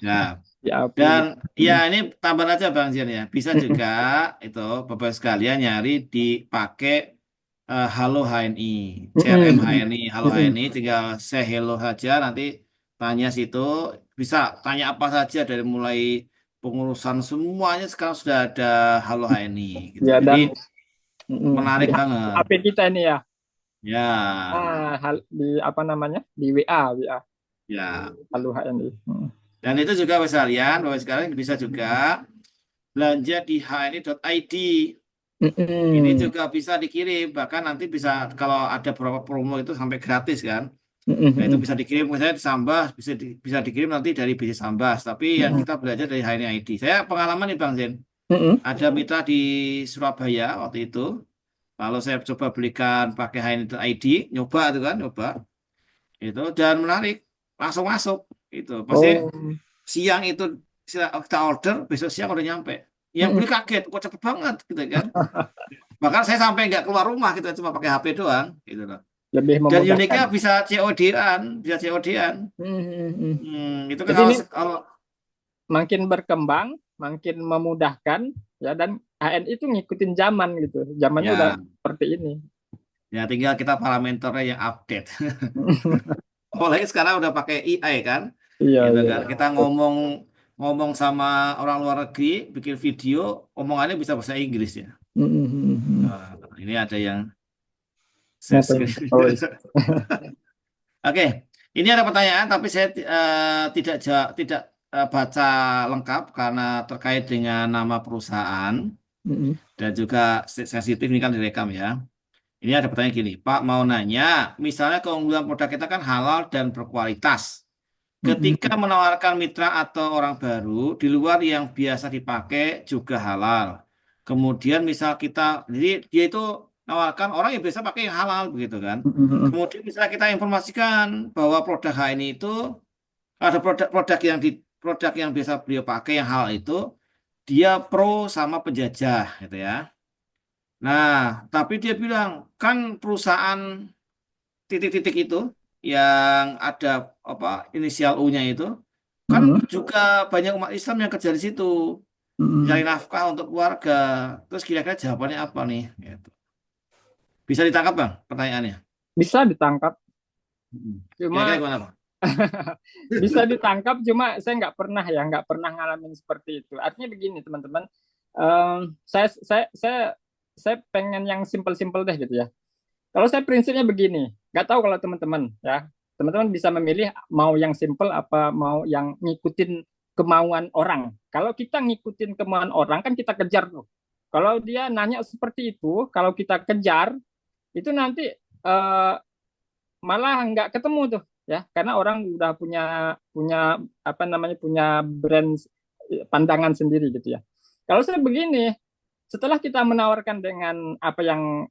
Ya. Di Apo Dan gitu. ya ini tambah aja Bang Zian ya. Bisa juga itu Bapak sekalian nyari dipakai Halo HNI, CRM HNI, Halo HNI, tinggal say hello saja, nanti tanya situ, bisa tanya apa saja dari mulai pengurusan semuanya sekarang sudah ada Halo HNI gitu. Ya Jadi dan di menarik banget. HP kita ini ya. Ya, Di apa namanya? Di WA. ya. Lalu HNI. Dan itu juga Bapak sekalian, Bapak sekalian bisa juga belanja di hni.id. Ini juga bisa dikirim, bahkan nanti bisa kalau ada beberapa promo itu sampai gratis kan. Nah, itu bisa dikirim misalnya di Sambas, bisa dikirim nanti dari BC Sambas, tapi yang kita belajar dari HNI ID. Saya pengalaman nih Bang Zen, ada mitra di Surabaya waktu itu. Lalu saya coba belikan pakai HNI ID, nyoba itu kan, nyoba. Itu dan menarik, langsung masuk. Itu pasti Oh. siang itu kita order, besok siang udah nyampe. Yang beli kaget, kok cepet banget gitu kan. Bahkan saya sampai nggak keluar rumah, kita cuma pakai HP doang gitu loh. Lebih Dan memudahkan. uniknya bisa COD-an, bisa COD-an. Itu kan Jadi ini kalau makin berkembang, makin memudahkan ya, dan HNI itu ngikutin zaman gitu. Zamannya udah ya, seperti ini. Ya tinggal kita parameternya yang update. Apalagi sekarang udah pakai AI kan, Iya, gitu iya. kan. Kita ngomong ngomong sama orang luar negeri, bikin video, omongannya bisa bahasa Inggris ya. Nah, ini ada yang share Ngapain? screen. Oh, is- Oke, ini ada pertanyaan, tapi saya tidak baca lengkap karena terkait dengan nama perusahaan Mm-mm. dan juga sensitif ini kan direkam ya. Ini ada pertanyaan gini, Pak mau nanya, misalnya keunggulan produk kita kan halal dan berkualitas. Ketika Mm-mm. menawarkan mitra atau orang baru di luar yang biasa dipakai juga halal. Kemudian misal kita, jadi dia itu nawarkan orang yang biasa pakai yang halal begitu kan. Mm-mm. Kemudian misalnya kita informasikan bahwa produk H ini itu ada produk produk yang biasa beliau pakai yang halal itu dia pro sama penjajah gitu ya. Nah, tapi dia bilang kan perusahaan titik-titik itu yang ada apa inisial U-nya itu kan Mm-mm. juga banyak umat Islam yang kerja di situ mencari Mm-mm. nafkah untuk keluarga. Terus kira-kira jawabannya apa nih? Gitu. Bisa ditangkap bang pertanyaannya? Bisa ditangkap, Hmm. Kira-kira cuma gimana bang? bisa ditangkap, cuma saya nggak pernah ngalamin seperti itu. Artinya begini, teman-teman. Em, saya saya saya saya pengen yang simpel-simpel deh gitu ya. Kalau saya prinsipnya begini, nggak tahu kalau teman-teman ya, teman-teman bisa memilih mau yang simpel apa mau yang ngikutin kemauan orang. Kalau kita ngikutin kemauan orang kan kita kejar tuh. Kalau dia nanya seperti itu, kalau kita kejar itu nanti malah nggak ketemu tuh ya, karena orang udah punya punya apa namanya punya brand pandangan sendiri gitu ya. Kalau saya begini, setelah kita menawarkan dengan apa yang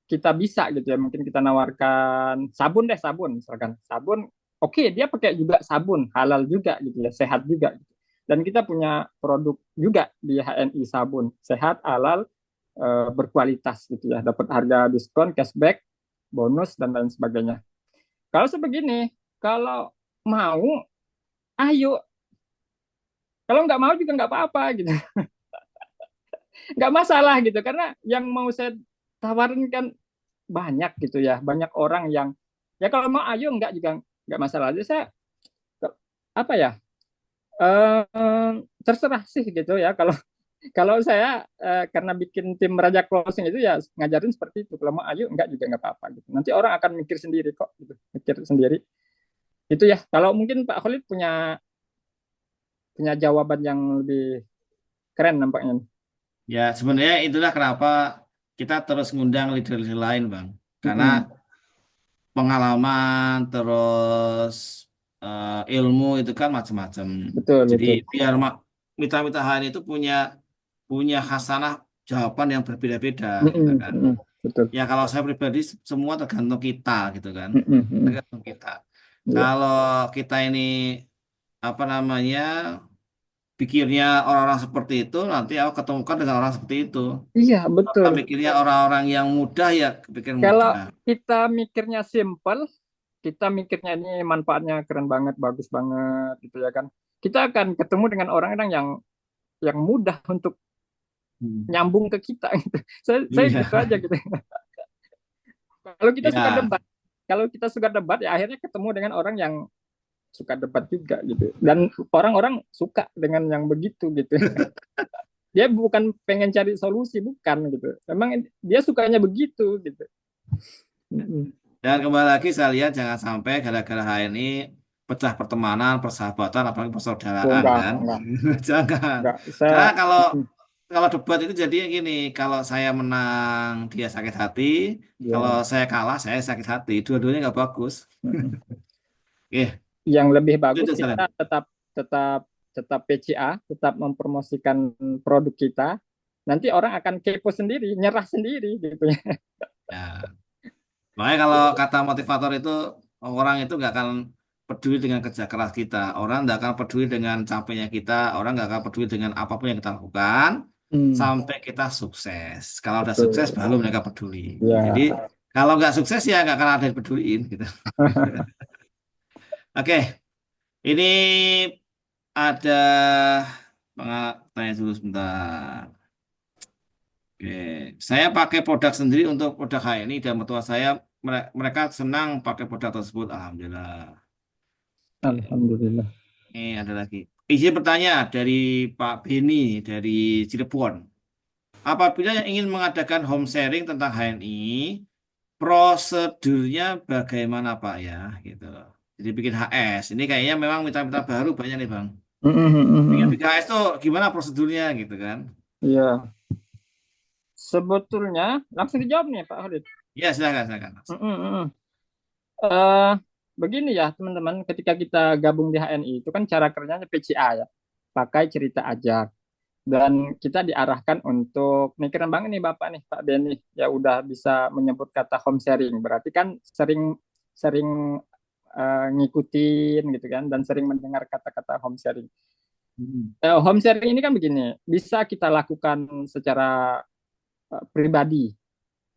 kita bisa gitu ya, mungkin kita nawarkan sabun deh, sabun misalkan sabun, oke, dia pakai juga sabun halal juga gitu ya, sehat juga gitu. Dan kita punya produk juga di HNI, sabun sehat halal, berkualitas gitu ya, dapat harga diskon, cashback, bonus dan lain sebagainya. Kalau sebegini, kalau mau, ayo. Kalau nggak mau juga nggak apa-apa gitu, nggak masalah gitu. Karena yang mau saya tawarin kan banyak gitu ya, banyak orang yang ya kalau mau ayo, nggak juga nggak masalah. Jadi saya apa ya, eh, terserah sih gitu ya. Kalau kalau saya karena bikin tim Raja Closing itu ya ngajarin seperti itu. Kalau mau ayo, nggak juga nggak apa-apa gitu. Nanti orang akan mikir sendiri kok gitu, mikir sendiri. Itu ya. Kalau mungkin Pak Khalid punya punya jawaban yang lebih keren nampaknya. Ya sebenarnya itulah kenapa kita terus ngundang leader-leader lain bang. Karena Mm-mm. pengalaman terus ilmu itu kan macam-macam. Betul, Jadi betul. biar mitra-mitra HN itu punya punya khasanah jawaban yang berbeda-beda gitu Mm-mm, kan. mm-mm, betul. Ya kalau saya pribadi semua tergantung kita gitu kan. Mm-mm, mm-mm. Tergantung kita. Iya. Kalau kita ini apa namanya pikirnya orang-orang seperti itu, nanti aku ketemukan dengan orang seperti itu. Iya, Apa betul. mikirnya orang-orang yang mudah ya pikir Kalau mudah. kita mikirnya simple, kita mikirnya ini manfaatnya keren banget, bagus banget gitu ya kan. Kita akan ketemu dengan orang-orang yang mudah untuk Hmm. nyambung ke kita gitu. Saya Iya, gitu aja gitu. Kalau kita suka ya, debat, kalau kita suka debat ya akhirnya ketemu dengan orang yang suka debat juga gitu. Dan orang-orang suka dengan yang begitu gitu. Dia bukan pengen cari solusi, bukan gitu. Memang dia sukanya begitu gitu. Mm-mm. dan kembali lagi saya lihat jangan sampai gara-gara HNI pecah pertemanan, persahabatan, apalagi Oh, persaudaraan kan. enggak, Jangan. enggak. Karena Saya kalau mm-mm. kalau debat itu jadi gini, kalau saya menang dia sakit hati, kalau Ya. saya kalah saya sakit hati. Dua-duanya nggak bagus. Mm-mm. Oke, Yang lebih bagus itu kita saran. tetap tetap tetap PCA, tetap mempromosikan produk kita. Nanti orang akan kepo sendiri, nyerah sendiri gitu ya. Ya. Makanya kalau kata motivator itu orang itu nggak akan peduli dengan kerja keras kita, orang nggak akan peduli dengan capeknya kita, orang nggak akan peduli dengan apapun yang kita lakukan Hmm, sampai kita sukses. Kalau udah sukses betul. baru mereka peduli. Jadi Ya. kalau nggak sukses ya nggak akan ada yang peduliin gitu. Oke, ini ada tanya dulu sebentar. Oke, saya pakai produk sendiri untuk produk HNI dan mertua saya mereka senang pakai produk tersebut. Alhamdulillah. Oke, Alhamdulillah. ini ada lagi. Izin bertanya dari Pak Beni dari Cirebon. Apabila yang ingin mengadakan home sharing tentang HNI, prosedurnya bagaimana Pak ya? Gitu. Jadi bikin HS. Ini kayaknya memang mitra-mitra baru banyak nih Bang. Bikin HS tuh gimana prosedurnya gitu kan? Iya, sebetulnya langsung dijawab nih Pak Halid. Ya silakan silakan. Eh, Begini ya teman-teman, ketika kita gabung di HNI itu kan cara kerjanya PCA ya, pakai cerita ajak. Dan kita diarahkan untuk, nih keren banget nih Bapak nih, Pak Beni, ya udah bisa menyebut kata home sharing. Berarti kan sering sering ngikutin gitu kan, dan sering mendengar kata-kata home sharing. Home sharing ini kan begini, bisa kita lakukan secara pribadi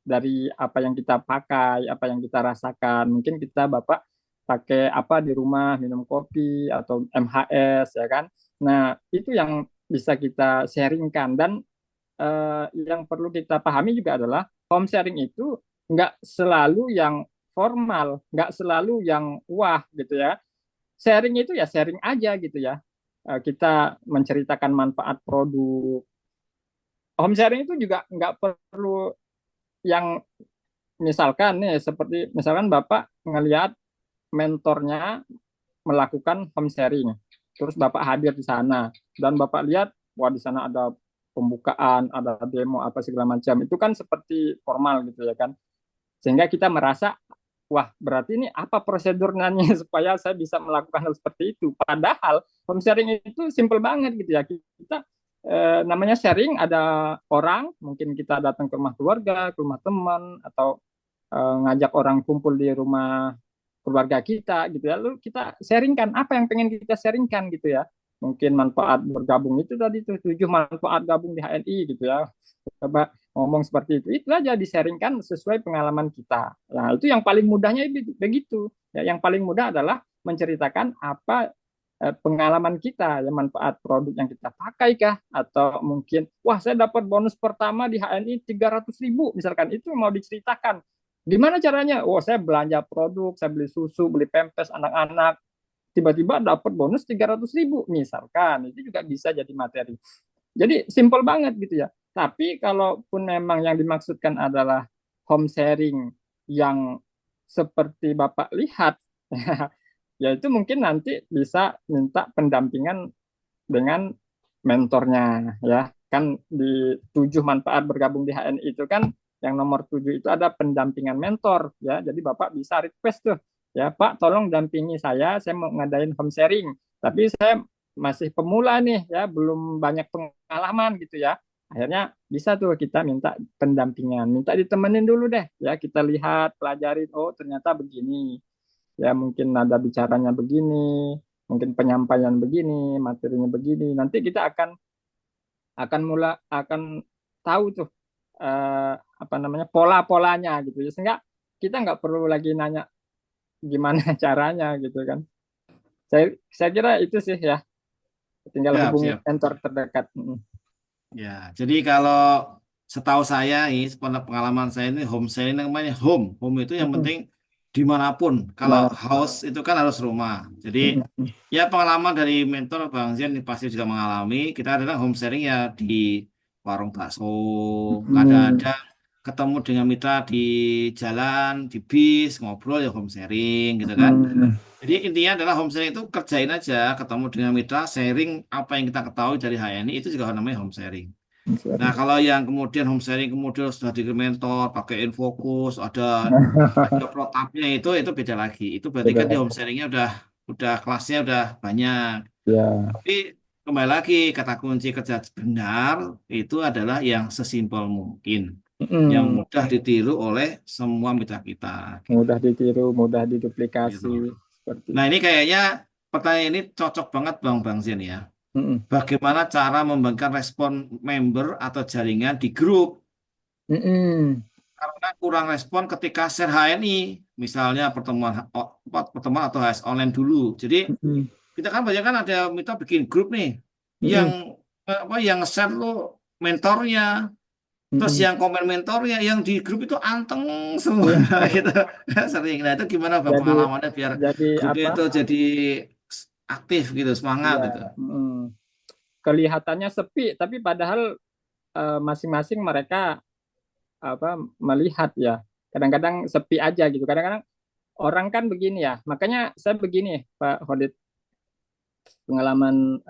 dari apa yang kita pakai, apa yang kita rasakan. Mungkin kita Bapak pakai apa di rumah, minum kopi atau MHS ya kan. Nah, itu yang bisa kita sharingkan. Dan yang perlu kita pahami juga adalah home sharing itu nggak selalu yang formal, nggak selalu yang wah gitu ya. Sharing itu ya sharing aja gitu ya. Kita menceritakan manfaat produk. Home sharing itu juga nggak perlu yang misalkan nih, seperti misalkan Bapak ngelihat mentornya melakukan home sharing, terus Bapak hadir di sana dan Bapak lihat, wah di sana ada pembukaan, ada demo apa segala macam, itu kan seperti formal gitu ya kan, sehingga kita merasa wah berarti ini apa prosedurnya supaya saya bisa melakukan hal seperti itu. Padahal home sharing itu simple banget gitu ya. Kita namanya sharing, ada orang, mungkin kita datang ke rumah keluarga, ke rumah teman, atau ngajak orang kumpul di rumah keluarga kita gitu ya. Lalu kita sharingkan apa yang pengen kita sharingkan gitu ya. Mungkin manfaat bergabung itu tadi tuh, 7 manfaat gabung di HNI gitu ya. Coba ngomong seperti itu aja disaringkan sesuai pengalaman kita. Nah, itu yang paling mudahnya begitu. Ya, yang paling mudah adalah menceritakan apa pengalaman kita, ya manfaat produk yang kita pakai kah, atau mungkin wah saya dapat bonus pertama di HNI 300.000 misalkan, itu mau diceritakan gimana caranya. Oh saya belanja produk, saya beli susu, beli pempes anak-anak, tiba-tiba dapat bonus 300.000 misalkan, itu juga bisa jadi materi. Jadi simple banget gitu ya. Tapi kalaupun memang yang dimaksudkan adalah home sharing yang seperti Bapak lihat, ya itu mungkin nanti bisa minta pendampingan dengan mentornya ya. Kan di 7 manfaat bergabung di HNI itu kan yang nomor 7 itu ada pendampingan mentor ya. Jadi Bapak bisa request tuh, ya Pak tolong dampingi saya mau ngadain home sharing. Tapi saya masih pemula nih ya, belum banyak pengalaman gitu ya. Akhirnya bisa tuh kita minta pendampingan, minta ditemenin dulu deh ya, kita lihat, pelajarin, oh ternyata begini. Ya mungkin nada bicaranya begini, mungkin penyampaian begini, materinya begini. Nanti kita akan tahu tuh apa namanya pola-polanya gitu ya. Sehingga kita nggak perlu lagi nanya gimana caranya gitu kan. Saya kira itu sih ya. Tinggal Siap, hubungi siap. mentor terdekat. Ya, jadi kalau setahu saya ini pengalaman saya ini home sharing namanya home. Home itu yang penting dimanapun. Kalau Gimana? house itu kan harus rumah. Jadi ya pengalaman dari mentor Bang Zian ini pasti juga mengalami. Kita adalah home sharing ya di warung bakso. Kadang-kadang ketemu dengan mitra di jalan, di bis, ngobrol ya home sharing gitu kan. Jadi intinya adalah home sharing itu kerjain aja, ketemu dengan mitra, sharing apa yang kita ketahui dari HNI itu juga namanya home sharing. Nah, kalau yang kemudian home sharing kemudian sudah di mentor, pakai infocus, ada protapnya itu beda lagi. Itu berarti Beda kan di home lagi. sharingnya udah kelasnya udah banyak. Ya. Tapi kembali lagi kata kunci kerja benar itu adalah yang sesimpel mungkin, yang Mm-mm. mudah ditiru oleh semua mitra kita. Mudah ditiru, mudah Gitu. diduplikasi seperti Nah, itu. ini kayaknya pertanyaan ini cocok banget Bang Zen ya. Mm-mm. Bagaimana cara membangkitkan respon member atau jaringan di grup Mm-mm. karena kurang respon ketika share HNI, misalnya pertemuan atau HS online dulu. Jadi Mm-mm. kita kan banyak kan ada mitra bikin grup nih, yang Mm-mm. yang share lo mentornya, Terus Mm-mm. yang komen mentor ya yang di grup itu anteng semua Iya. gitu. Sering. Nah, itu gimana Bang Jadi pengalamannya biar jadi grupnya apa? itu jadi aktif gitu, semangat Iya. gitu. Mm. Kelihatannya sepi, tapi padahal masing-masing mereka apa melihat ya. Kadang-kadang sepi aja gitu. Kadang-kadang orang kan begini ya. Makanya saya begini, Pak Khalid, pengalaman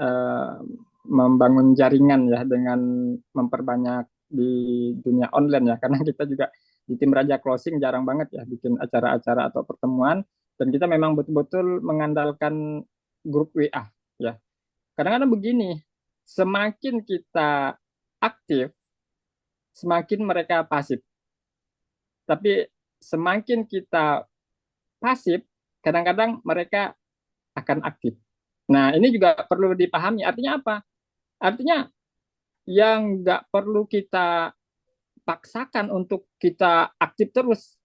membangun jaringan ya dengan memperbanyak di dunia online ya. Karena kita juga di tim Raja Closing jarang banget ya bikin acara-acara atau pertemuan, dan kita memang betul-betul mengandalkan grup WA ya. Kadang-kadang begini, semakin kita aktif, semakin mereka pasif. Tapi semakin kita pasif, kadang-kadang mereka akan aktif. Nah, ini juga perlu dipahami. Artinya apa? Artinya yang nggak perlu kita paksakan untuk kita aktif terus.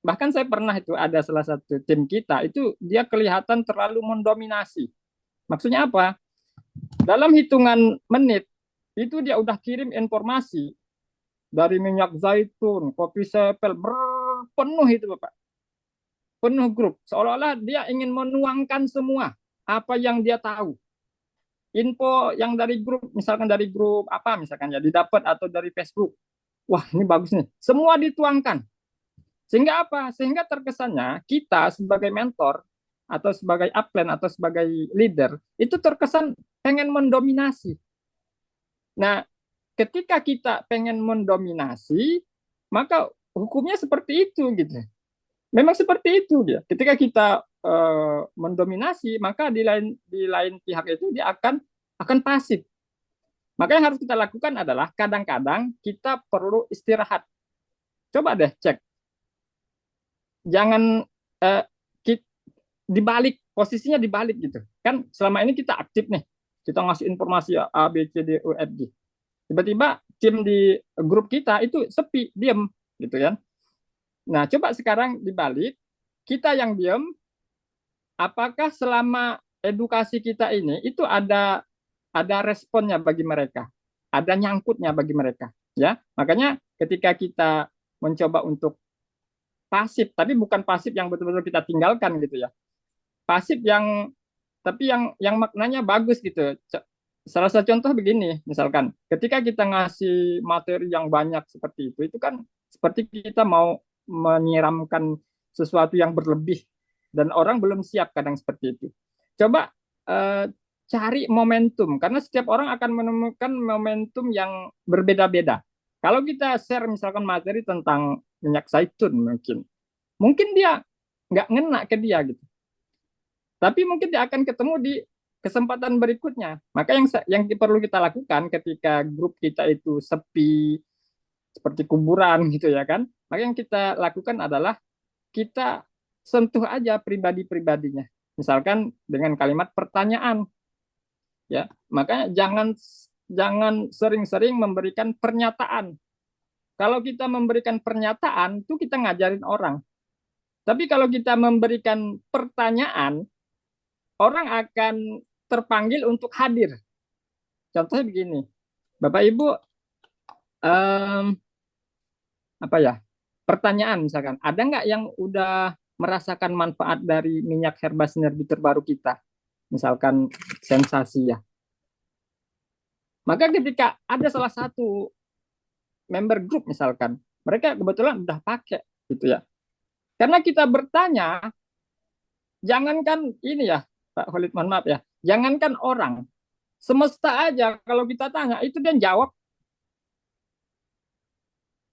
Bahkan saya pernah itu ada salah satu tim kita, itu dia kelihatan terlalu mendominasi. Maksudnya apa? Dalam hitungan menit, itu dia udah kirim informasi dari minyak zaitun, kopi sepel, penuh itu Bapak. Penuh grup. Seolah-olah dia ingin menuangkan semua apa yang dia tahu. Info yang dari grup, misalkan dari grup apa misalkan ya, didapat atau dari Facebook. Wah, ini bagus nih. Semua dituangkan. Sehingga apa? Sehingga terkesannya kita sebagai mentor atau sebagai upline atau sebagai leader itu terkesan pengen mendominasi. Nah, ketika kita pengen mendominasi, maka hukumnya seperti itu gitu. Memang seperti itu dia. Ketika kita mendominasi, maka di lain pihak itu dia akan pasif. Maka yang harus kita lakukan adalah kadang-kadang kita perlu istirahat. Coba deh cek. Jangan eh, dibalik, posisinya dibalik gitu. Kan selama ini kita aktif nih. Kita ngasih informasi A, B, C, D, E, F, G. Tiba-tiba tim di grup kita itu sepi, diam gitu kan. Nah, coba sekarang dibalik, kita yang diam, apakah selama edukasi kita ini itu ada responnya bagi mereka, ada nyangkutnya bagi mereka, ya. Makanya ketika kita mencoba untuk pasif, tapi bukan pasif yang betul-betul kita tinggalkan gitu ya, pasif yang tapi yang maknanya bagus gitu. Salah satu contoh begini, misalkan ketika kita ngasih materi yang banyak seperti itu kan seperti kita mau menyiramkan sesuatu yang berlebih dan orang belum siap kadang seperti itu. Coba eh, cari momentum karena setiap orang akan menemukan momentum yang berbeda-beda. Kalau kita share misalkan materi tentang minyak zaitun mungkin dia nggak ngena ke dia gitu. Tapi mungkin dia akan ketemu di kesempatan berikutnya. Maka yang perlu kita lakukan ketika grup kita itu sepi seperti kuburan gitu ya kan. Maka yang kita lakukan adalah kita sentuh aja pribadi-pribadinya. Misalkan dengan kalimat pertanyaan ya. Makanya jangan jangan sering-sering memberikan pernyataan. Kalau kita memberikan pernyataan itu kita ngajarin orang. Tapi kalau kita memberikan pertanyaan, orang akan terpanggil untuk hadir. Contohnya begini, Bapak Ibu, um, apa ya? Pertanyaan misalkan, ada nggak yang udah merasakan manfaat dari minyak herba sinergi terbaru kita? Misalkan sensasi ya. Maka ketika ada salah satu member grup misalkan, mereka kebetulan udah pakai gitu ya. Karena kita bertanya, jangankan ini ya, Pak Khalid, mohon maaf ya, jangankan orang, semesta aja kalau kita tanya itu dia jawab,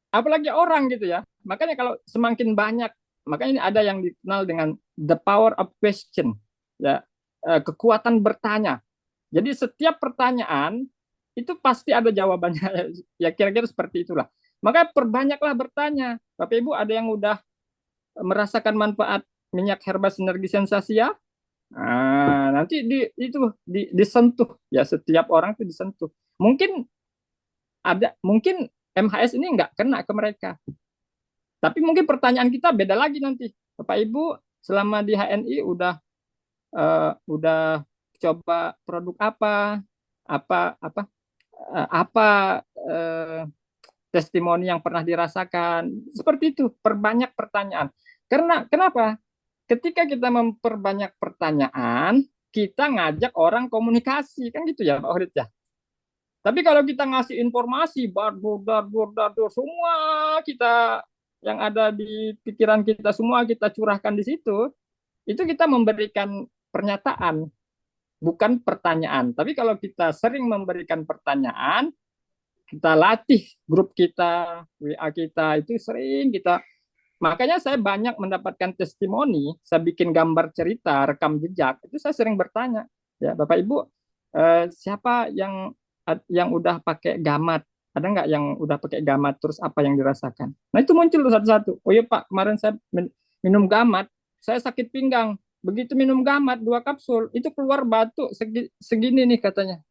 apalagi orang gitu ya. Makanya kalau semakin banyak, makanya ini ada yang dikenal dengan the power of question, ya, kekuatan bertanya. Jadi setiap pertanyaan itu pasti ada jawabannya, ya kira-kira seperti itulah. Maka perbanyaklah bertanya. Bapak Ibu ada yang udah merasakan manfaat minyak herba sinergi sensasi ya? Nah, nanti disentuh ya, setiap orang itu disentuh. Mungkin MHS ini nggak kena ke mereka. Tapi mungkin pertanyaan kita beda lagi nanti. Bapak Ibu selama di HNI udah coba produk apa apa apa apa eh, testimoni yang pernah dirasakan. Seperti itu, perbanyak pertanyaan. Karena kenapa? Ketika kita memperbanyak pertanyaan, kita ngajak orang komunikasi, kan gitu ya Pak Horit ya. Tapi kalau kita ngasih informasi, dardur, semua kita yang ada di pikiran kita semua kita curahkan di situ, itu kita memberikan pernyataan, bukan pertanyaan. Tapi kalau kita sering memberikan pertanyaan, kita latih grup kita, WA kita, itu sering kita. Makanya saya banyak mendapatkan testimoni, saya bikin gambar cerita, rekam jejak, itu saya sering bertanya, ya Bapak Ibu, siapa yang udah pakai gamat? Ada nggak yang udah pakai gamat, terus apa yang dirasakan? Nah itu muncul satu-satu. Oh iya Pak, kemarin saya minum gamat, saya sakit pinggang. Begitu minum gamat 2 kapsul, itu keluar batuk segini nih katanya.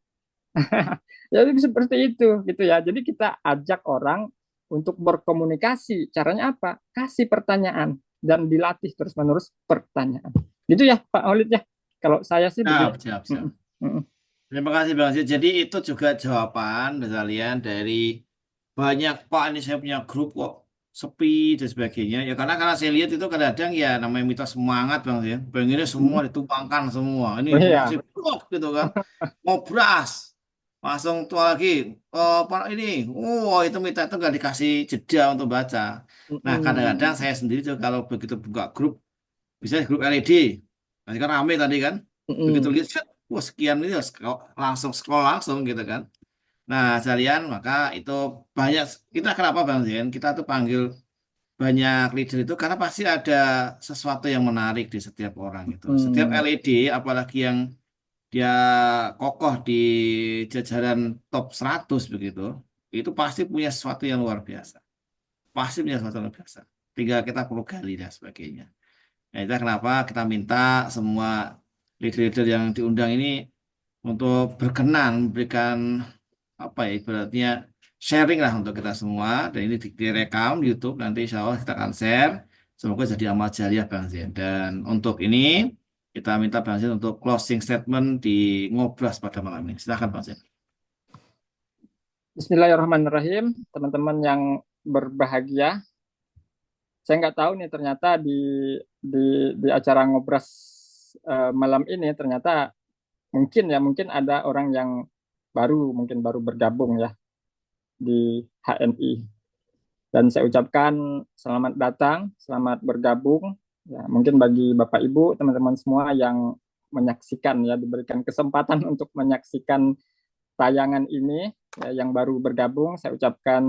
Jadi seperti itu gitu ya. Jadi kita ajak orang untuk berkomunikasi. Caranya apa? Kasih pertanyaan dan dilatih terus-menerus pertanyaan. Gitu ya Pak Holid ya. Kalau saya sih Siap, begitu. siap, siap. Mm, mm, mm. Terima kasih Bang Zid. Jadi itu juga jawaban kalian dari banyak Pak ini saya punya grup kok sepi dan sebagainya. Ya karena saya lihat itu kadang-kadang ya namanya minta semangat Bang Zid. Pengennya semua Mm. ditumpangkan semua. Ini Oh informasi iya. blok gitu kan. Mau beras. Langsung tua lagi. Oh, Pak ini. Oh itu minta itu nggak dikasih jeda untuk baca. Nah kadang-kadang Mm, saya sendiri juga kalau begitu buka grup, misalnya grup LED. Nanti kan rame tadi kan. Begitu mm, lihat, set, wah sekian ini langsung scroll langsung gitu kan. Nah, sekalian maka itu banyak kita kenapa Bang Zen? Kita tuh panggil banyak leader itu karena pasti ada sesuatu yang menarik di setiap orang itu. Setiap mm, LED apalagi yang dia kokoh di jajaran top 100 begitu, itu pasti punya sesuatu yang luar biasa. Pasti punya sesuatu yang luar biasa. Tinggal kita perlu gali dan sebagainya. Nah, itu kenapa kita minta semua leader-leader yang diundang ini untuk berkenan memberikan apa ya ibaratnya sharing lah untuk kita semua dan ini direkam di YouTube nanti insya Allah kita akan share semoga jadi amal jariah Bang Zen dan untuk ini kita minta Bang Zen untuk closing statement di Ngobras pada malam ini silakan Bang Zen. Bismillahirrahmanirrahim, teman-teman yang berbahagia. Saya nggak tahu nih ternyata di di acara ngobras malam ini ternyata mungkin ada orang yang mungkin baru bergabung ya di HNI. Dan saya ucapkan selamat datang, selamat bergabung. Ya, mungkin bagi Bapak Ibu, teman-teman semua yang menyaksikan ya diberikan kesempatan untuk menyaksikan tayangan ini ya, yang baru bergabung, saya ucapkan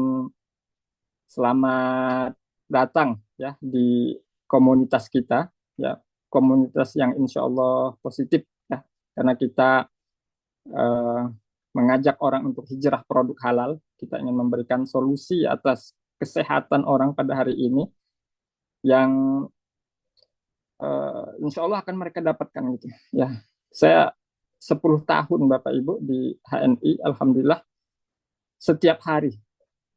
selamat datang ya di komunitas kita ya, komunitas yang insya Allah positif ya, karena kita eh, mengajak orang untuk hijrah produk halal. Kita ingin memberikan solusi atas kesehatan orang pada hari ini yang insya Allah akan mereka dapatkan gitu. Ya, saya 10 tahun Bapak Ibu di HNI, Alhamdulillah setiap hari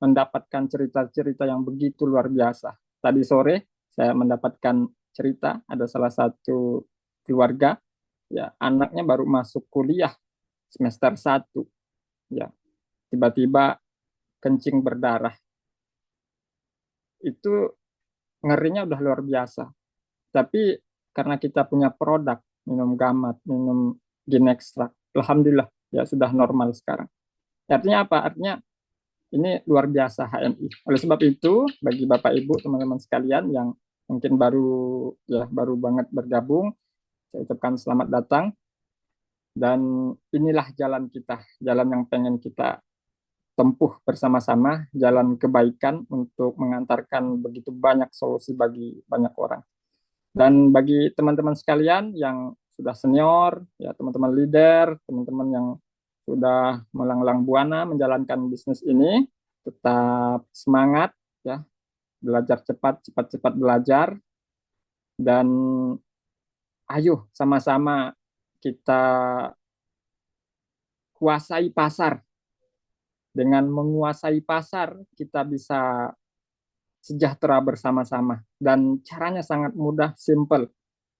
mendapatkan cerita-cerita yang begitu luar biasa. Tadi sore saya mendapatkan cerita ada salah satu keluarga ya anaknya baru masuk kuliah semester 1 ya tiba-tiba kencing berdarah. Itu ngerinya udah luar biasa. Tapi karena kita punya produk minum gamat, minum Ginextract, alhamdulillah ya sudah normal sekarang. Artinya apa? Artinya ini luar biasa HNI. Oleh sebab itu, bagi Bapak Ibu, teman-teman sekalian yang mungkin baru banget bergabung, saya ucapkan selamat datang dan inilah jalan kita, jalan yang pengen kita tempuh bersama-sama, jalan kebaikan untuk mengantarkan begitu banyak solusi bagi banyak orang. Dan bagi teman-teman sekalian yang sudah senior, ya teman-teman leader, teman-teman yang sudah melanglang buana menjalankan bisnis ini, tetap semangat ya, belajar cepat, cepat-cepat belajar dan ayo sama-sama kita kuasai pasar. Dengan menguasai pasar, kita bisa sejahtera bersama-sama dan caranya sangat mudah, simple.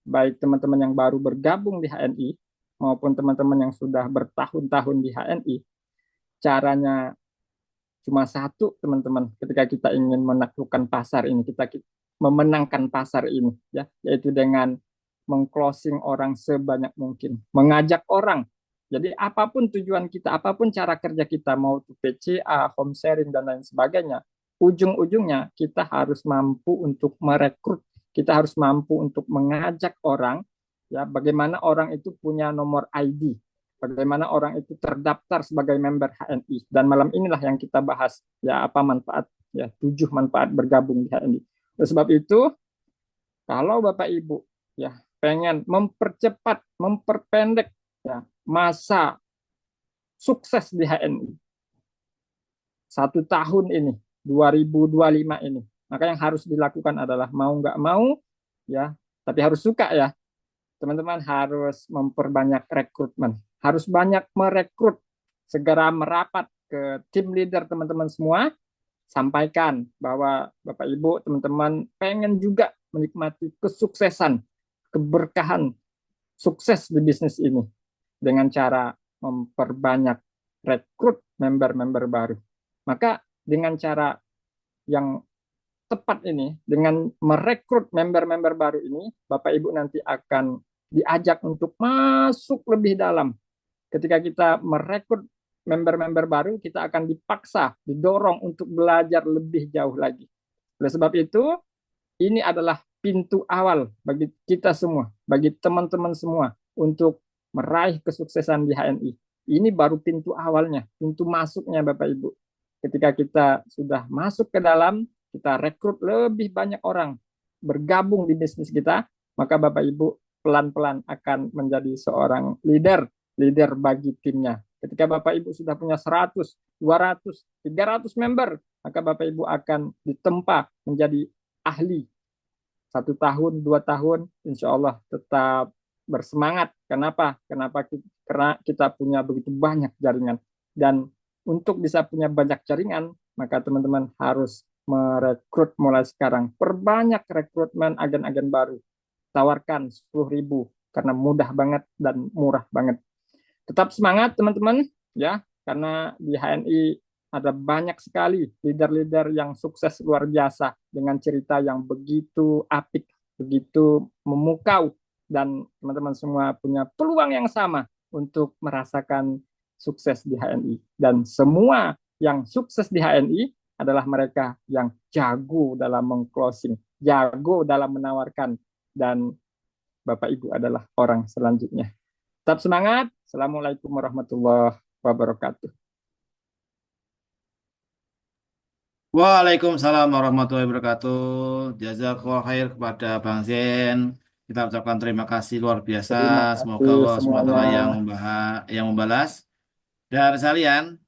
Baik teman-teman yang baru bergabung di HNI maupun teman-teman yang sudah bertahun-tahun di HNI, caranya cuma satu, teman-teman. Ketika kita ingin menaklukkan pasar ini, memenangkan pasar ini, ya, yaitu dengan mengclosing orang sebanyak mungkin, mengajak orang. Jadi apapun tujuan kita, apapun cara kerja kita, mau itu PCA, home sharing dan lain sebagainya, ujung-ujungnya kita harus mampu untuk merekrut, kita harus mampu untuk mengajak orang, ya, bagaimana orang itu punya nomor ID, bagaimana orang itu terdaftar sebagai member HNI. Dan malam inilah yang kita bahas, ya, apa manfaat, ya, 7 manfaat bergabung di HNI. Oleh sebab itu, kalau Bapak Ibu, ya, pengen mempercepat, memperpendek, ya, masa sukses di HNI 1 tahun ini, 2025 ini, maka yang harus dilakukan adalah mau nggak mau, ya, tapi harus suka, ya, teman-teman, harus memperbanyak rekrutmen, harus banyak merekrut, segera merapat ke tim leader teman-teman semua, sampaikan bahwa Bapak Ibu, teman-teman pengen juga menikmati kesuksesan, keberkahan, sukses di bisnis ini dengan cara memperbanyak rekrut member-member baru. Maka dengan cara yang tepat ini, dengan merekrut member-member baru ini, Bapak Ibu nanti akan diajak untuk masuk lebih dalam. Ketika kita merekrut member-member baru, kita akan dipaksa, didorong untuk belajar lebih jauh lagi. Oleh sebab itu, ini adalah pintu awal bagi kita semua, bagi teman-teman semua untuk meraih kesuksesan di HNI. Ini baru pintu awalnya, pintu masuknya Bapak Ibu. Ketika kita sudah masuk ke dalam, kita rekrut lebih banyak orang bergabung di bisnis kita, maka Bapak Ibu pelan-pelan akan menjadi seorang leader bagi timnya. Ketika Bapak Ibu sudah punya 100, 200, 300 member, maka Bapak Ibu akan ditempa menjadi ahli. 1 tahun, 2 tahun, insya Allah tetap bersemangat. Kenapa? Karena kita punya begitu banyak jaringan. Dan untuk bisa punya banyak jaringan, maka teman-teman harus merekrut mulai sekarang. Perbanyak rekrutmen agen-agen baru. Tawarkan 10.000 karena mudah banget dan murah banget. Tetap semangat teman-teman, ya, karena di HNI ada banyak sekali leader-leader yang sukses luar biasa dengan cerita yang begitu apik, begitu memukau, dan teman-teman semua punya peluang yang sama untuk merasakan sukses di HNI. Dan semua yang sukses di HNI adalah mereka yang jago dalam mengclosing, jago dalam menawarkan, dan Bapak Ibu adalah orang selanjutnya. Tetap semangat. Assalamualaikum warahmatullahi wabarakatuh. Waalaikumsalam warahmatullahi wabarakatuh. Jazakallah khair kepada Bang Zen. Kita ucapkan terima kasih luar biasa. Terima Semoga kasih Allah SWT semuanya. yang membalas. Dan sekalian,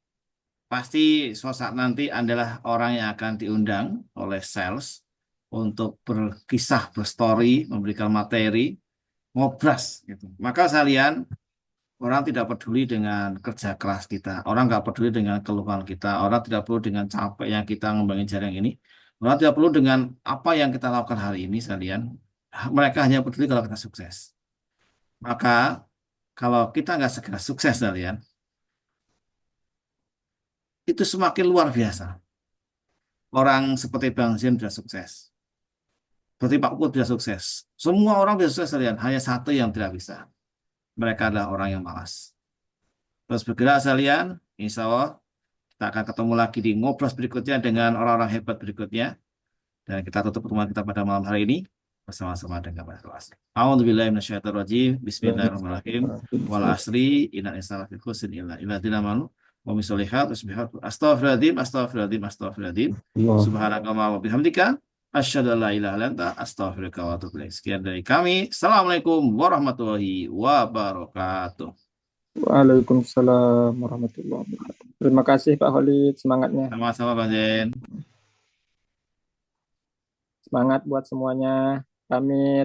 pasti suatu saat nanti adalah orang yang akan diundang oleh sales untuk berkisah, berstory, memberikan materi, ngobras gitu. Maka sekalian, orang tidak peduli dengan kerja keras kita. Orang nggak peduli dengan keluhan kita. Orang tidak peduli dengan capeknya kita ngembangin jaring ini. Orang tidak peduli dengan apa yang kita lakukan hari ini sekalian. Mereka hanya peduli kalau kita sukses. Maka kalau kita nggak segera sukses sekalian, itu semakin luar biasa. Orang seperti Bang Zim sudah sukses. Seperti Pak Put sudah sukses. Semua orang bisa sukses sekalian. Hanya satu yang tidak bisa. Mereka adalah orang yang malas. Terus bergerak sekalian. Insya Allah kita akan ketemu lagi di ngobras berikutnya dengan orang-orang hebat berikutnya. Dan kita tutup pertemuan kita pada malam hari ini bersama-sama dengan Pak Kelas. A'udzubillahiminasyaitonirrajim. Bismillahirrahmanirrahim. Wal asri innal insana lafi khusr illa alladziina aamanu wa amilus sholihat astaghfirullahaladzim, astaghfirullahaladzim, astaghfirullahaladzim. Subhanakallahumma wa bihamdika asyhadu an la ilaha illa anta astaghfiruka wa atubu ilaik. Sekian dari kami. Assalamualaikum warahmatullahi wabarakatuh. Waalaikumsalam warahmatullahi wabarakatuh. Terima kasih Pak Khalid, semangatnya. Sama-sama Bang Zen. Semangat buat semuanya. Pamit.